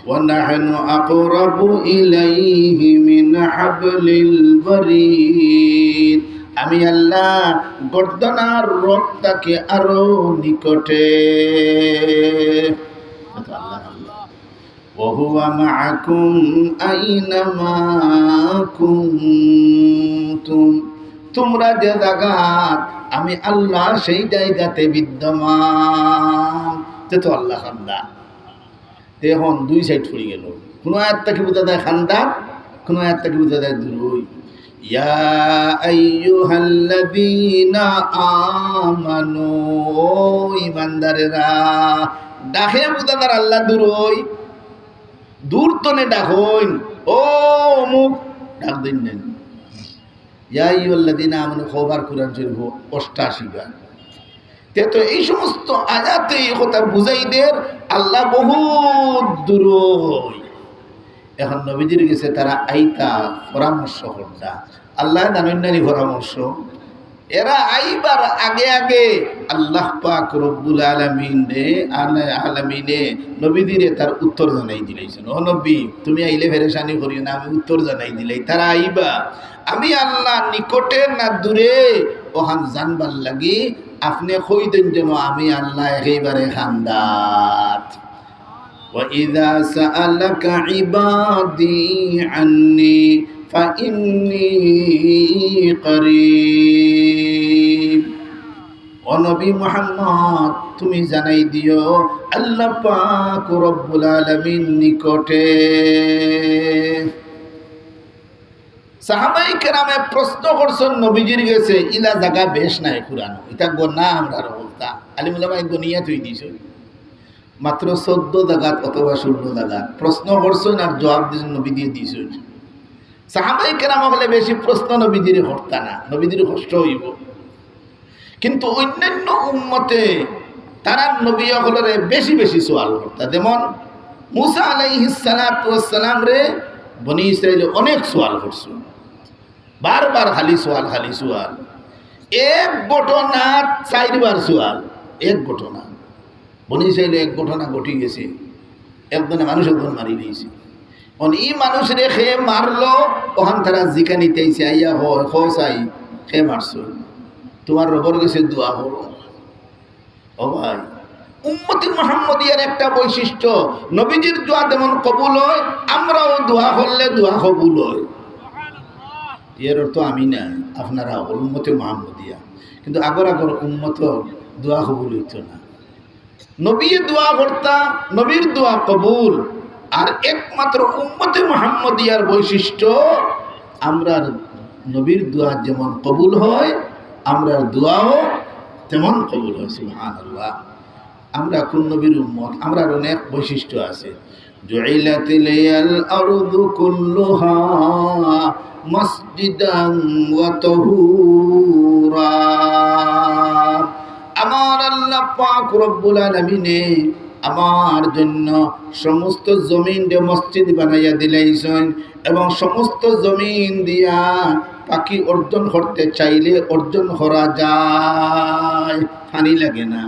وَنَحْنُ أَقْرَبُ إِلَيْهِ مِنْ حَبْلِ الْوَرِيدِ। আমি আল্লাহ গর্দনার রক্তকে আরো নিকটে। وَهُوَ مَعَكُمْ أَيْنَمَا كُنْتُمْ। তোমরা যে জায়গাত আমি আল্লাহ সেই জায়গাতে বিদ্যমান। তো আল্লাহ খান্দা এখন দুই সাইড পড়ে গেল। কোন আয়াত তাকে বোঝা যায় খান্দাত, কোন আয়াত তাকে বোঝা যায় দুরুই। ইয়া আইয়ুহাল্লাযীনা আমানু, ঈমানদারেরা ডাকে বোঝা যায় আল্লাহ দুরুই, দূর তনে ডাকইন ও অমুক ডাক দিন নেন। ইয়া আইয়ুহাল্লাযীনা আমানু খবর কুরআন শরীফ 88 বার। তো এই সমস্ত আয়াতে এই কথা বুঝাই দের আল্লাহ বহুত দূর। এখন নবীজির গেছে তারা আইতা পরামর্শ করতা, আল্লাহ জানেন পরামর্শ। এরা আইবার আগে আগে আল্লাহ পাক রব্বুল আলামিনে নবীজিরে তার উত্তর জানাই দিলেছেন। ও নবী তুমি আইলে ফেরেশানি করিও না, আমি উত্তর জানাই দিলাই। তারা আইবা আমি আল্লাহ নিকটে না দূরে ওখান জানবার লাগি আপনি কই দেন যেন আমি আল্লাহ একেবারে খান্দাত। وَإِذَا سَأَلَكَ عِبَادِي عَنِّي فَإِنِّي قَرِيب। ও নবী মুহাম্মদ তুমি জানাই দিও আল্লাহ পাক রব্বুল আলামিন নিকটে। সাহাবায়ে কেরামে প্রশ্ন করছেন নবীজির গেছে ইলা জায়গা বেশ নাই কুরআন এটা গনা আমরা বলতা আলিম উলামায়ে দুনিয়া তুই দিছ মাত্র 14 জায়গাত অথবা 16 জায়গাত প্রশ্ন করছেন আর জবাব দিয়েছেন নবী দিয়ে দিয়েছেন। সাহাবায়ে কেরাম হলে বেশি প্রশ্ন নবীজির করতা না, নবীজির কষ্ট হইব। কিন্তু অন্যান্য উম্মতে তারা নবী হলরে বেশি বেশি সওয়াল করতা। যেমন মুসা আলাইহিস সালাতু ওয়াস সালাম রে বনি ইসরাইল অনেক সওয়াল করছে, বারবার খালি সওয়াল খালি সওয়াল। এক ঘটনা 4 বার সওয়াল, এক ঘটনা বনি ইসরাইল এক ঘটনা ঘটি গেছে, একজনে মানুষ একজন মারি দিয়েছে। ই মানুষ রে খে মারলো, ওখান তারা জিকা নিতেছে আইয়া চাই খে মারছো তোমার রবর গেছে দোয়া করো। ও ভাই উম্মতি মুহাম্মদিয়ার একটা বৈশিষ্ট্য, নবীজির দোয়া যেমন কবুল হয় আমরাও দোয়া করলে দোয়া কবুল হয়। এর অর্থ আমি না, আপনারা উম্মতে মুহাম্মদিয়া। কিন্তু আগর আগর উম্মত দোয়া কবুল হইত না। নবী দোয়া করতা, নবীর দোয়া কবুল। আর একমাত্র উম্মতে মুহাম্মদিয়ার বৈশিষ্ট্য, আমরা নবীর দোয়া যেমন কবুল হয়, আমরা দোয়াও তেমন কবুল হয়। সুবহানাল্লাহ। আমরা কোন নবীর উম্মত, আমরা অনেক বৈশিষ্ট্য আছে। জুইলাতিল আরদু কুল্লুহা মসজিদান ওয়া তাহুরা। আমার আল্লাহ পাক রব্বুল আলামিনে আমার জন্য সমস্ত জমিন দিয়ে মসজিদ বানাইয়া দিলাইছেন, এবং সমস্ত জমিন দিয়া পাখি অর্জন করতে চাইলে অর্জন করা যায়। পানি লাগে না,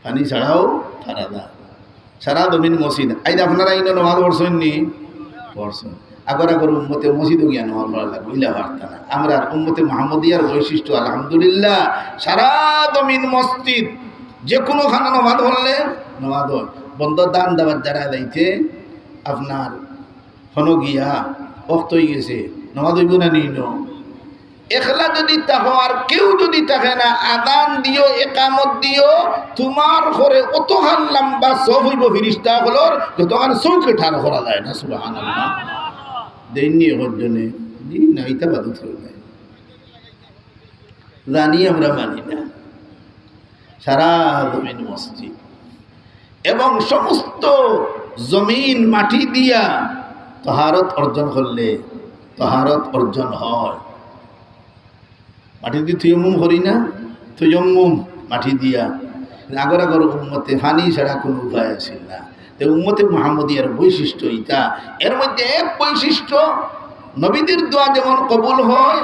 পানি ছাড়াও পারা যায়। সারা জমিন মসজিদ। আই আপনারা ইনো নামাজ পড়ছেন নি? পড়ছেন। আগর আগর উম্মতে মসজিদও গিয়া নামাজ পড়া লাগবে, ইলা পারতা না। আমরা উম্মতে মুহাম্মদিয়ার বৈশিষ্ট্য আলহামদুলিল্লাহ, সারা জমিন মসজিদ। যে কোনো খানা নামাজ পড়লে নামাজ হয়। বন্ধ দান দাবার যারা যাইতে আপনার হন গিয়া অক্ত হয়ে গেছে, নামাজ হইব না নিন। একলা যদি তাহো আর কেউ যদি থাকে না, আদান দিও, একামত দিও, তোমার ঘরে অতখান লম্বা সব হইব ফিরিস্তা হলোর যতখান চৌকে ঠার করা যায় না। সুবহানাল্লাহ। দেননি ওর জন্যে না, ইটা বাদ জানি আমরা মানি না। সারা জমিন মসজিদ, এবং সমস্ত জমিন মাটি দিয়া তহারত অর্জন করলে তহারত অর্জন হয়। মাটি দিয়ে থুয়ম্মুম করি না, থুয়ম্মুম মাটি দিয়া। আগর আগর উম্মতে ফানি ছাড়া কোনো উপায় আছে না। তো উম্মতে মুহাম্মদিয়ার বৈশিষ্ট্য ইটা। এর মধ্যে এক বৈশিষ্ট্য, নবীদের দোয়া যেমন কবুল হয়,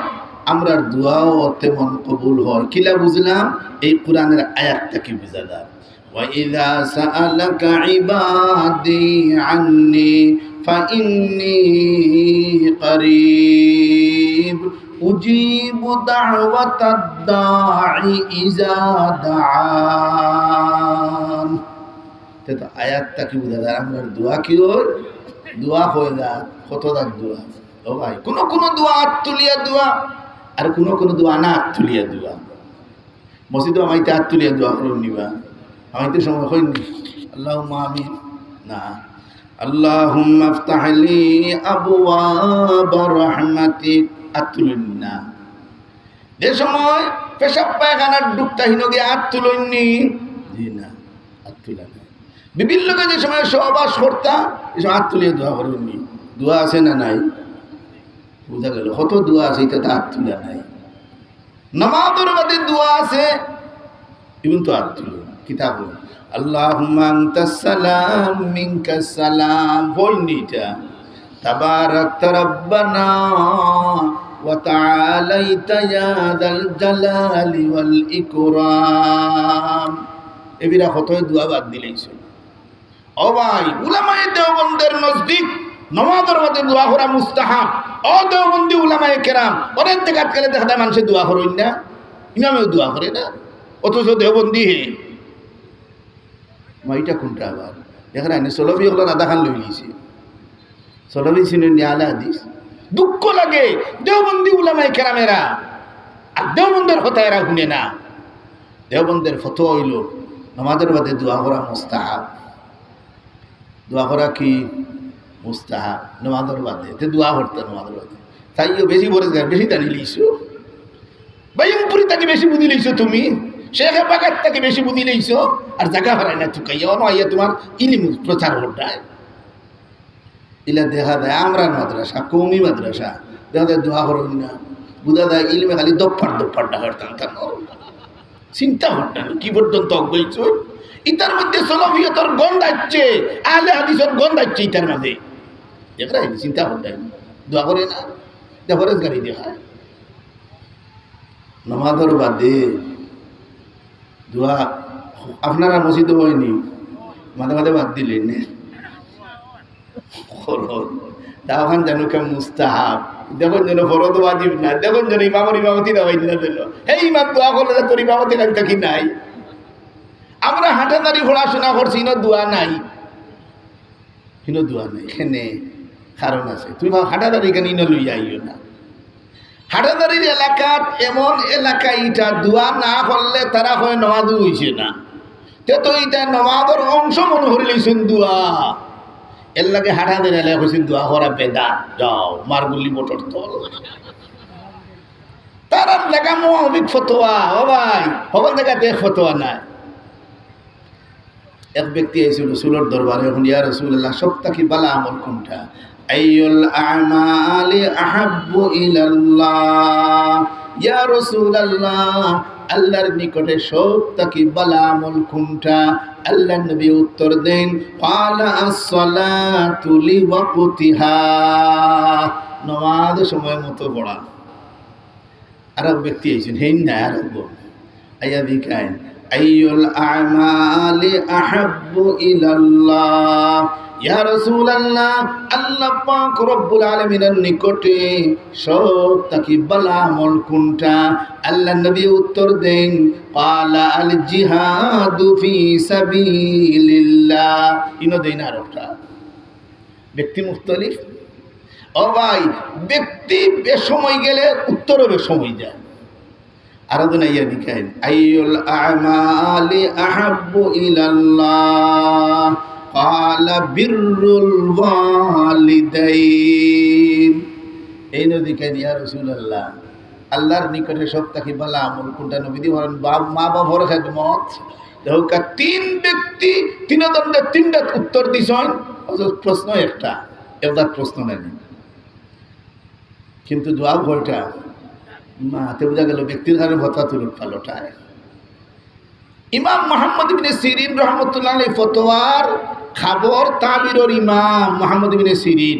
আমরার দোয়াও তেমন কবুল হয়। কিলা বুঝলাম? এই কোরআনের আয়াতটাকে বুঝা যায়। وَإِذَا سَأَلَكَ عِبَادِي عَنِّي فَإِنِّي قَرِيبٌ أُجِيبُ دَعْوَةَ الدَّاعِ إِذَا دَعَانِ। তো আয়াতটাকে বুঝা যায় আমরার দোয়া কি হয়? দোয়া হয়ে যায় কতদার দোয়া। ও ভাই, কোন কোন দোয়া আত্তুলিয়া দোয়া, আর কোন কোন দোয়া না আত্তুলিয়া দোয়া। মসজিদে আমাইতে আত্তুলিয়া দোয়া করুন নিবা, আমাইতে সময় হয়নি আল্লাহুম্মা আমিন না। আল্লাহুম্মা ইফতাহ লি আবওয়াব রাহমাতিক আত্তুলুন না। যে সময় পেশাব পায়খানার ডুবতাহীন গিয়ে আত্তুলুননি, জি না, আত্তুলা না। বিভিন্ন লোকে যে সময় সহবাস করতা, এই সময় আত্তুলিয়া দোয়া করুননি। দোয়া আছে না নাই? বুঝা গেল কত দোয়া আছে, এটা তো আত্তুলা নাই। নামাজের মধ্যে দোয়া আছে, ইবন তো আত্তুলা কিতাব আল্লাহুম্মা আনতাস সালাম মিনকাস সালাম বলনিটা। তাবারাকতা রাব্বানা ওয়া তাআলাইতা ইয়া যাল জালালি ওয়াল ইকরাম। এবিরা কত দোয়া বাদ দিলেইছে। ও ভাই, উলামায়ে দেওবন্দের নজদিক নামাজের মধ্যে দোয়া করা মুস্তাহাব। ও দেওবন্দি উলামায়ে কেরাম অনেক থেকে আটকালে দেখা যায় মানুষের দোয়া করেন না, ইমামেও দোয়া করে না, অথচ দেওবন্দি হে মাইটা কোনটা আবার দেখা যায়। সলভি হলো রাধা খান লই লিয়েছে, সলভি ছিলেন আলা হাদিস। দুঃখ লাগে দেওবন্দি উলামায়ে কেরামেরা আর দেওবন্দের কথা এরা শুনে না। দেওবন্দের ফতোয়া হইল নামাজের মধ্যে দোয়া করা মুস্তাহাব। দোয়া করা কি মুস্তাহাব নামাজের বাদে, তে দোয়া করতে নামাজের বাদে। তাইও বেশি বলে বেশি জানি লইছো, বাইমপুরি তাকে বেশি বুঝি লইছো, তুমি শেখে বাগাত তাকে বেশি বুঝি লইছো, আর জায়গা হারাই না চুকাইয়া নয় তোমার ইলিম প্রচার ঘটায়। ইলা দেখা যায় আমরার মাদ্রাসা, কৌমি মাদ্রাসা, দেখা যায় দোয়া করেন না, বুঝা যায় ইলিমে খালি দপ্পার দপ্পার ডাকার টান চিন্তা করতেন কি পর্যন্ত অজ্ঞইছ। ইতার মধ্যে সলফিয়তর গন্ধ আসছে, আহলে হাদিসের গন্ধ আসছে ইতার মাঝে। দেখরা চিন্তা করতেন দোয়া করে না, ফরেজ গাড়ি দেখায় নামাজের বাদে দোয়া। আপনারা মসজিদে হয়নি, মাঝে মাঝে বাদ দিলেন ওখান যেন কে মুস্তাহাব, দেখুন যেন ফরদ ওয়াজিব না, দেখুন যেন ইমামর ইমামতি দেওয়াই না দিল। এই ইমাম দোয়া করলে তোর ইমামতি কাজটা কি নাই? আমরা হাঁটাদারি পড়াশোনা করছি, না দোয়া নাই, কিন্তু দোয়া নাই। এখানে কারণ আছে, তুমি হাঁটাদারি কেন ইনো লইয়া আইও না, হাটাদারির এলাকাত এমন এলাকা ইটা দোয়া না করলে তারা হয় নমাজও হইছে না, তে তো এটা নমাজের অংশ মনে করি লইছেন দোয়া। এর লাগে হাটাদারি এলাকা হয়েছেন দোয়া করা বেদা, যাও মারগুলি মোটর তল তারা দেখা মহাবিক ফতোয়া। ও ভাই সকল জায়গাতে ফতোয়া নাই। এক ব্যক্তি এসেছিল রসুলের দরবারে, এখন ইয়া রাসূলুল্লাহ সবটা কি বালা আমল কোনটা? আইয়ুল আমালি আহাব্বু ইলাল্লাহ ইয়া রাসূলুল্লাহ, আল্লাহর নিকটে সবটা কি বালা আমল কোনটা? আল্লাহর নবী উত্তর দেন, ক্বালা আস-সালাতু লিওয়াক্তিহা, নামাজ সময় মতো পড়া। আর এক ব্যক্তি এসেছেন হেন না আর আইয়া দিকাইন আইয়ুল আমালি আহাব্বু ইলাল্লাহ ইয়া রাসূলুল্লাহ, আল্লাহ পাক রব্বুল আলামিনের নিকটে সবটা কি বালা আমল কোনটা? আল্লাহর নবী উত্তর দেন, ক্বালা আল জিহাদু ফি সাবিলিল্লাহ। ইনো দেন আর একটা ব্যক্তি মুখতালিফ। ও ভাই, ব্যক্তি বেসময় গেলে উত্তরও বেসময় যায়। আরাধনা ইয়া দিকাইন আইয়ুল আমালি আহাব্বু ইলাল্লাহ ক্বালা বিররুল ওয়ালিদাইন। এই নদিকাইন ইয়া রাসূলুল্লাহ, আল্লাহর নিকটে সবথেকে ভালো আমল কোনটা? নবী বলেন মা বাবার খেদমত। দেখো তিন ব্যক্তি তিন দণ্ডে তিনটা উত্তর দিছেন, প্রশ্ন একটা প্রশ্ন নেই, কিন্তু জবাব কয়টা? মাতে বোঝা গেল ব্যক্তির কারণে ফতোয়া তুলুট পাল্টায়। ইমাম মুহাম্মদ ইবনে সিরিন রহমতুল্লাহ আলাইহি ফতোয়ার খবর তাবিরর ইমাম মুহাম্মদ ইবনে সিরিন।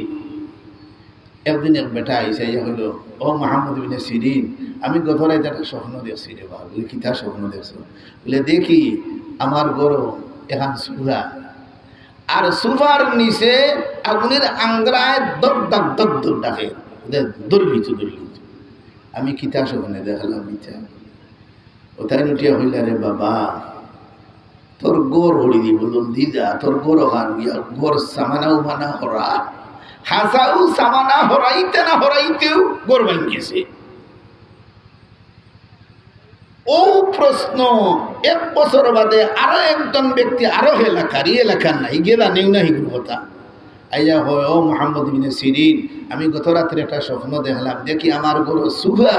একদিন এক বেটা আইসা হইল, ও মুহাম্মদ ইবনে সিরিন, আমি গত রাতে একটা স্বপ্ন দেখছি রে বাবা। বলে কিতা স্বপ্ন দেখছো? বলে দেখি আমার গরু এখন সুরা, আর সুফার নিচে আগুনের আংরায় দগ দগ দগ দগ ডাকে, দৌড়লিচু দৌড়লিচু। আমি কিতা স্বপ্নে দেখলাম মিথ্যা। ওটাই উঠিয়া হইলা, রে বাবা তোর গোর হরি দিব জলদি যা, তোর গোর হান গোর সামানা উমানা হরা হাসাউ সামানা হরাইতে না হরাইতেও গোর ভাঙ্গিয়েছে। ও প্রশ্ন এক বছর বাদে আরো একজন ব্যক্তি আরো এলাকার নাই গেলা নেই না হিগুর কথা আইয়া হয়, ও মুহাম্মদ ইবনে সিরিন, আমি গত রাত্রে একটা স্বপ্ন দেখলাম, দেখি আমার গরু সুফা,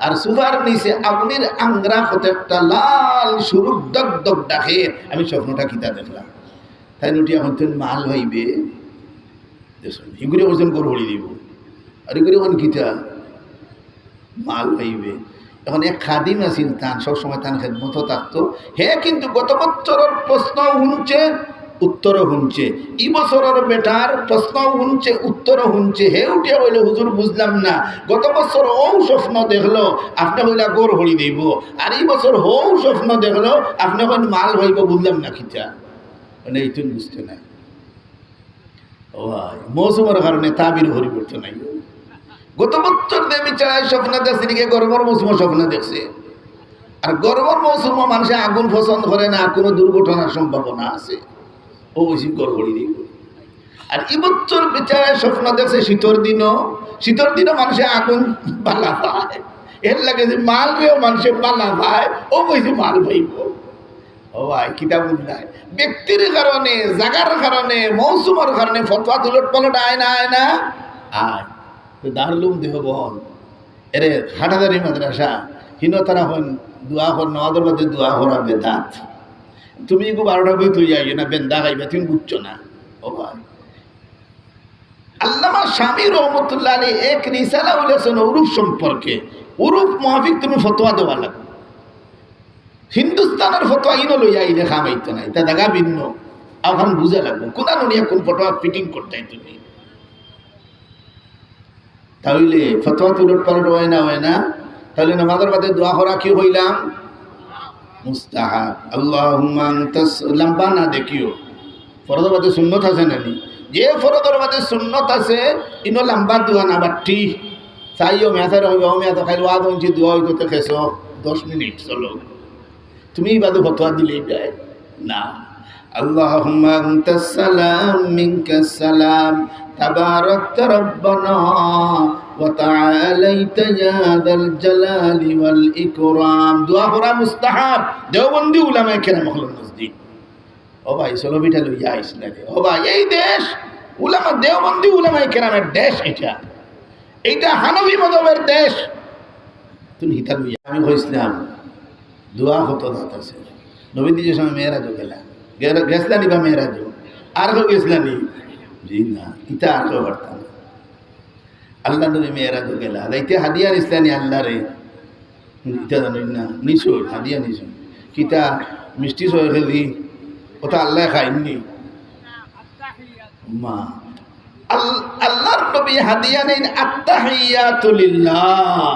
আর সুফার নিচে আগুনের আংরা হতে একটা লাল সুরুক দগ দগ ডাকে। আমি স্বপ্নটা কিতা দেখলাম। তাই নুটিয়া হইতেন মাল হইবে হিগুরে ওজন গরু হরি দিব, আর এগুলো এখন কিতা মাল হইবে। এখন এক খাদিম আছিল, তান সবসময় তান খেদমত থাকতো। হে কিন্তু গত বছরের প্রশ্ন শুনছে, উত্তরও শুনছে। এই বছরের বেটার প্রশ্ন শুনছে, উত্তরও শুনছে। হে উঠিয়া বললো, হুজুর বুঝলাম না, গত বছর ও স্বপ্ন দেখলো আপনি বললা গোর হরি দিব, আর এই বছর হো স্বপ্ন দেখলো আপনি এখন মাল হইব, বুঝলাম না কিতা। মানে এই তুমি বুঝতে নাই। ও ভাই, মৌসুমের কারণে তাবির পরিবর্তন নাই। গত বছর দেবী চায় স্বপ্ন দেখছে নাকি গরমের মৌসুম স্বপ্ন দেখছে, আর গরমের মৌসুম মানুষে আগুন পছন্দ করে না, কোনো দুর্ঘটনার সম্ভাবনা আছে, ও বেশি গড়গড়ি দিব। আর এই বছর বেচারায় স্বপ্ন দেখছে শীতর দিনও মানুষে আগুন পালা পায়। এর লাগে যে মাল পেয়েও মানুষে পালা পায়, ও বেশি মাল পাইব। ও ভাই কিতাব নাই, ব্যক্তির কারণে, জাগার কারণে, মৌসুমের কারণে ফতোয়া তুলট পালট আয় না আয়। দারলুম দেহ বহন এরে হাটাদারি মাদ্রাসা হিন তারা হন দোয়া কর নওয়াজের মধ্যে দোয়া করা বেদাত। তুমি 12টা বই তুই যাই না বেন্দা খাইবে, তুমি বুঝছো না। ও ভাই, আল্লামা স্বামী রহমতুল্লাহ আলী এক রিসালা বলেছেন উরুফ সম্পর্কে। উরুফ মাহফিক তুমি ফতোয়া দেওয়া লাগবে। হিন্দুস্তানের ফতোয়া ইনো লইয়া ইলে খামাইতো নাই, তা জায়গা ভিন্ন, এখন বুঝা লাগবে কোন নিয়ে কোন ফতোয়া ফিটিং করতে তুমি। তাহলে ফতোয়া তুলট পালট হয় না। তাহলে নামাজের বাদে দোয়া করা কি হইলাম মুস্তাহাব। আল্লাহুম্মা আনতাস লম্বা না দেখিও, ফরজের বাদে সুন্নত আছে নানি, যে ফরজের বাদে সুন্নত আছে ইনো লম্বা দোয়া না বাটি চাইও মেয়াথার হইব, মেয়াথা খাইল ওয়াদ হইছি দোয়া হইতে খেস 10 মিনিট চলো, তুমি বাদে ফতোয়া দিলেই যায় না। আল্লাহুম্মা আনতাস সালাম মিনকাস সালাম তাবারাকতা রাব্বানা وتعاليت يا ذا الجلال والإكرام দোয়া করা মুস্তাহাব দেওবন্দি উলামায়ে কেরাম হলো নজদিক ও ভাই চলো বিটা লইয়া আইসলা ও ভাই এই দেশ উলামা দেওবন্দি উলামায়ে কেরামের দেশ এইটা হানফি মাযহাবের দেশ তুমি হিতা লইয়া আমি কইছিলাম দোয়া হতো দাঁত আছে নবীজি যে সময় মেয়েরাজও গেছলানি বা মেয়েরাজও আর কেউ গেছলানি জি না ইতা আর কেউ পারতাম আল্লাহ নবী মেয়েরাজও গেলা দাইতে হাদিয়ার ইসলানি আল্লাহ রে ইতা জানেন না নিশো হাদিয়া নিশো কিতা মিষ্টি সহ খেলি ওটা আল্লাহ খাইনি মা আল্লাহর নবী হাদিয়া নেন আত্তাহিয়াতু লিল্লাহ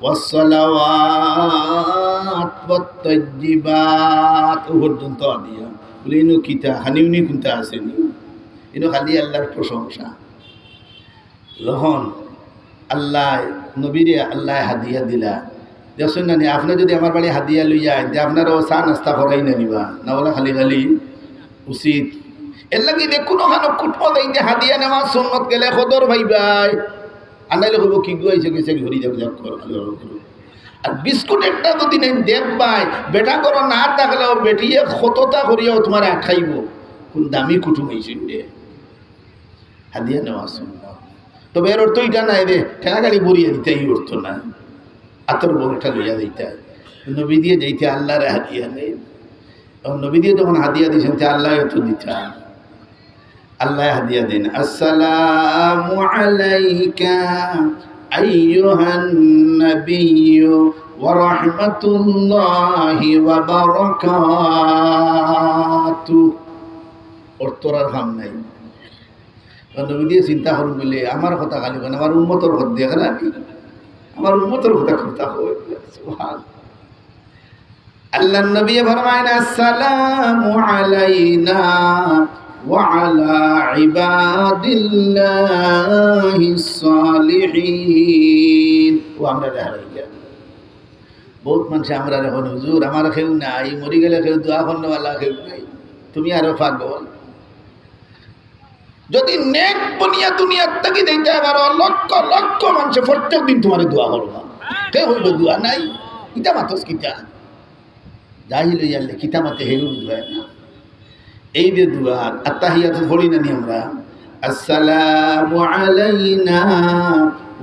والصلوات والطيبات পর্যন্ত দিয়া বলে ইনো কিতা হানিউনি কোনটা আসেনি ইনো খালি আল্লাহর প্রশংসা যখন আল্লাহ নবীরে আল্লাহ হাদিয়া দিলা দেখছেন না আপনি যদি আমার বাড়ি হাদিয়া লইয়া আইন আপনারও চা নাস্তা করাই না নিবা না বলে খালি খালি উচিত এর লাগে যে কোনোখানো কুটপ দেইতে হাদিয়া নেওয়া সুন্নত গেলে সদর ভাইবাই আনাইলে কইব কি গুয়াইছে গেছে ঘুরি যাবে যাক কর আর বিস্কুট একটা যদি নেই দেব ভাই বেটা করো না থাকলেও বেটিয়ে কতটা করিয়াও তোমার খাইব কোন দামি কুটুম হয়েছে হাদিয়া নেওয়া সুন্নত তবে এর অর্থ এটা নাই রে ঠেলা গাড়ি বরিয়ে দিতে এই অর্থ না আতর বড়টা লইয়া দিতে নবী দিয়ে যাইতে আল্লাহরে হাদিয়া নেই নবী দিয়ে যখন হাদিয়া দিয়েছেন তে আল্লাহ এত দিতে আল্লাহ হাদিয়া দেন আসসালামু আলাইকা আইয়ুহান নাবিয়্যু ওয়া রাহমাতুল্লাহি ওয়া বারাকাতুহু অর্থরার কাম নাই নবী দিয়ে চিন্তা করুন বলে আমার কথা খালি কেন আমার উম্মতর কথা দেখে না আমার উম্মতর কথা হয় সুবহানাল্লাহ আল্লাহ নবী ফরমায়েন আসসালামু আলাইনা ওয়া আলা ইবাদিল্লাহিস সালিহিন ও আমরা হারাইয়া বহুত মানুষ আমরা এখন হুজুর আমার কেউ নাই মরি গেলে কেউ দোয়া করনেওয়ালা কেউ নাই তুমি আরো পাগল যদি নেক বনিয়া দুনিয়ার থেকে দিতে এবার লক্ষ লক্ষ মানুষ প্রত্যেক দিন তোমার দোয়া করবা কে হইল দোয়া নাই কিতা মাতস কিতা যাই লই আনলে কিতা মাতে হেউ দোয়া না এই যে দোয়া আত্তাহিয়াত পড়ি না নি আমরা আসসালামু আলাইনা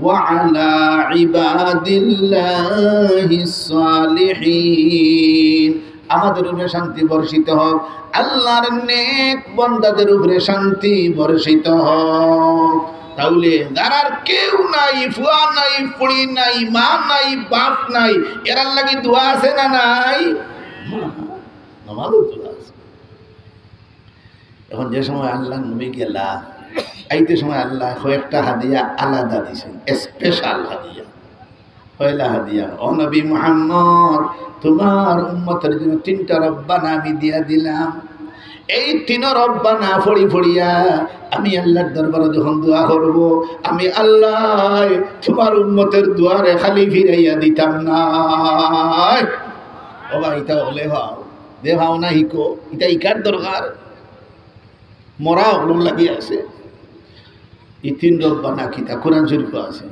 ওয়া আলা ইবাদিল্লাহিস সালিহিন আমাদের উপরে শান্তি বর্ষিত হোক আল্লাহর নেক বান্দাদের উপরে শান্তি বর্ষিত হোক তাহলে যারার কেউ নাই ফুয়া নাই ফুড়ি নাই মা নাই বাপ নাই এরার লাগি দোয়া আছে না নাই আমারও দোয়া আছে এখন যে সময় আল্লাহ নবী গেলা আইতে সময় আল্লাহ কয়েকটা হাদিয়া আলাদা দিয়েছেন স্পেশাল হাদিয়া পয়লা হাদিয়া ও নবী মুহাম্মদ তোমার উম্মতের জন্য 3টা রব্বানা আমি দিয়া দিলাম এই 3 রব্বানা ফড়ি ফড়িয়া আমি আল্লাহর দরবারে যখন দোয়া করব আমি আল্লাহ তোমার উম্মতের দুয়ারে খালি ফিরাইয়া দিতাম না ও ভাই এটা হলে ভাও দে ভাও না হিকো এটা ইকার দরকার মরা ওগুলো লাগিয়ে আছে এই 3 রব্বানা কিতা কোরআন শরীফ আছে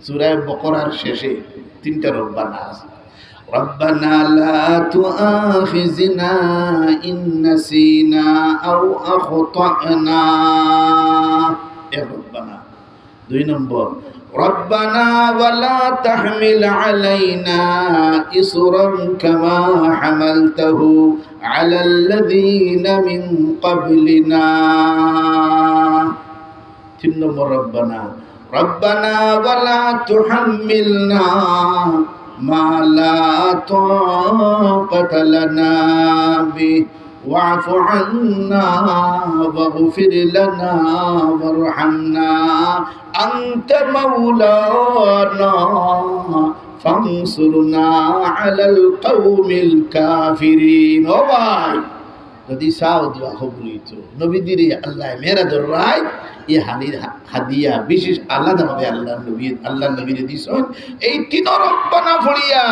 সূরা বকরার শেষে 3টা রব্বানা আছে ربنا لا تؤاخذنا إن نسينا أو أخطأنا يا ربنا 2 নম্বর ربنا ولا تحمل علينا إصرا كما حملته على الذين من قبلنا 3 নম্বর ربنا ولا تحملنا ما لا طاقة لنا به واعف عنا واغفر لنا وارحمنا أنت مولانا فانصرنا على القوم الكافرين ও ভাই যদি সাও দোয়া কবুল হইতো নবীজিরে আল্লাহ মেরাজের রায় এই হাদিয়া বিশেষ আলাদাভাবে আল্লাহ নবীরে দিছেন এই 3 রব্বানা পড়িয়া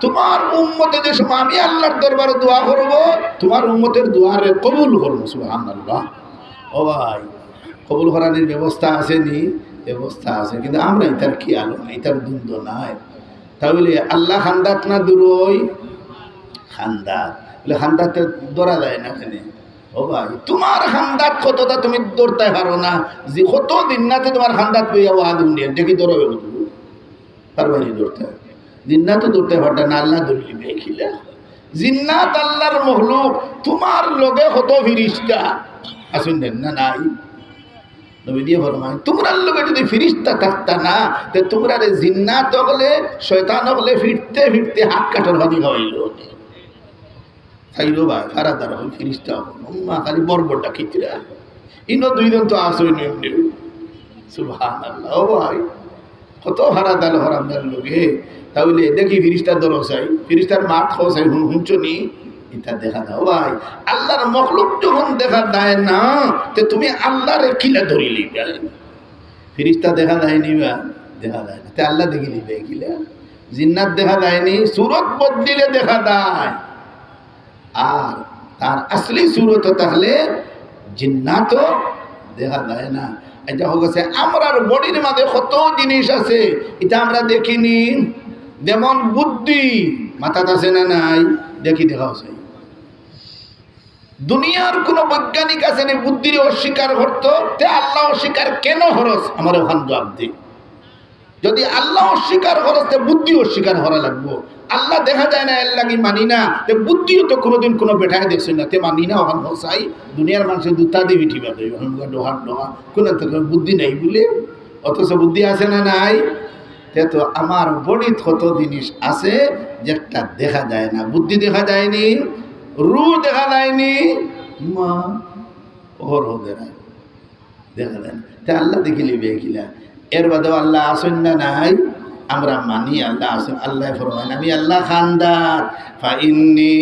তোমার উম্মতে যে সময় আমি আল্লাহর দরবারে দোয়া করব তোমার উম্মতের দোয়ারে কবুল করব সুবহানাল্লাহ ও ভাই কবুল করার ব্যবস্থা আছে নি ব্যবস্থা আছে, কিন্তু আমরা এটার খেয়াল নাই, এটার দ্বন্দ্ব নাই। তাহলে আল্লাহ খান্দাত না দূরই খান্দাত, বলে খান্দাতে ধরা যায় না কেন? ও ভাই, তোমার খান্দাত কতটা তুমি ধরতে পারো না, যে কত দিন নাতে তোমার খান্দাত বইয়া ও আগুন দিয়ে দেখি ধরো পারবানি ধরতে, জিন্নাত ধরতে পারটা না, আল্লাহ ধরলি বেখিলা। জিন্নাত আল্লাহর মখলুক, তোমার লগে কত ফিরিস্তা আসুন না নাই? নবী দিয়ে ফরমান, তোমরার লগে যদি ফিরিস্তা থাকতা না, তো তোমরা জিন্নাত হলে শয়তান হলে ফিরতে ফিরতে হাত কাটার ভাবি খাওয়াইল খাইলো ভাই ফারাদার হল ফিরিস্তা মা খালি বর্বরটা খিচরা ইনো দুইজন তো আসই নেমনি। সুবহানাল্লাহ। ও ভাই, কত হারাদাল হরামদার লোকে। তাহলে দেখি ফিরিস্তার দরসাই, ফিরিস্তার মাঠ খাওয়াই হুঁচনি, এটা দেখা দাও ভাই। আল্লাহর মখলুক যখন দেখা দেয় না, তো তুমি আল্লাহরে কিলা ধরি লিবে। ফিরিস্তা দেখা দেয়নি বা দেখা দেয় না, তে আল্লাহ দেখি লিবে কিলা? জিন্নাত দেখা দেয়নি, সুরত বদলিলে দেখা দেয়, আর তার আসলি সুরত তাহলে জিন্নাতও দেখা দেয় না। এটা হোক আছে আমরার বডির মাঝে কত জিনিস আছে, এটা আমরা দেখিনি। যেমন বুদ্ধি মাথাত আছে না নাই? দেখি দেখাও চাই। দুনিয়ার কোন বৈজ্ঞানিক আছে না বুদ্ধির অস্বীকার করতো, তে আল্লাহ অস্বীকার কেন হরস? আমার ওখান জবাব দিই। যদি আল্লাহ অস্বীকার হরস, তে বুদ্ধি অস্বীকার করা লাগবো। আল্লাহ দেখা যায় না, এর লাগি মানি না, তে বুদ্ধিও তো কোনোদিন কোনো বেঠায় দেখছি না, তে মানি না। ওখান হসাই দুনিয়ার মানুষের দুটা দিয়ে বিঠিবা ডোহা ডোহা কোন বুদ্ধি নাই বলে, অথচ বুদ্ধি আছে না নাই? তে তো আমার বডিত কত জিনিস আছে যেটা দেখা যায় না। বুদ্ধি দেখা যায়নি, রু দেখা যায়নি, মা ওর দেখা যায় না, তে আল্লাহ দেখিলি বেখিলা। এর বাদেও আল্লাহ আসেন না নাই? আমরা মানি আল্লাহ আসেন। আল্লাহ ফরমান, আমি আল্লাহ খান্দাত ফাইন্নী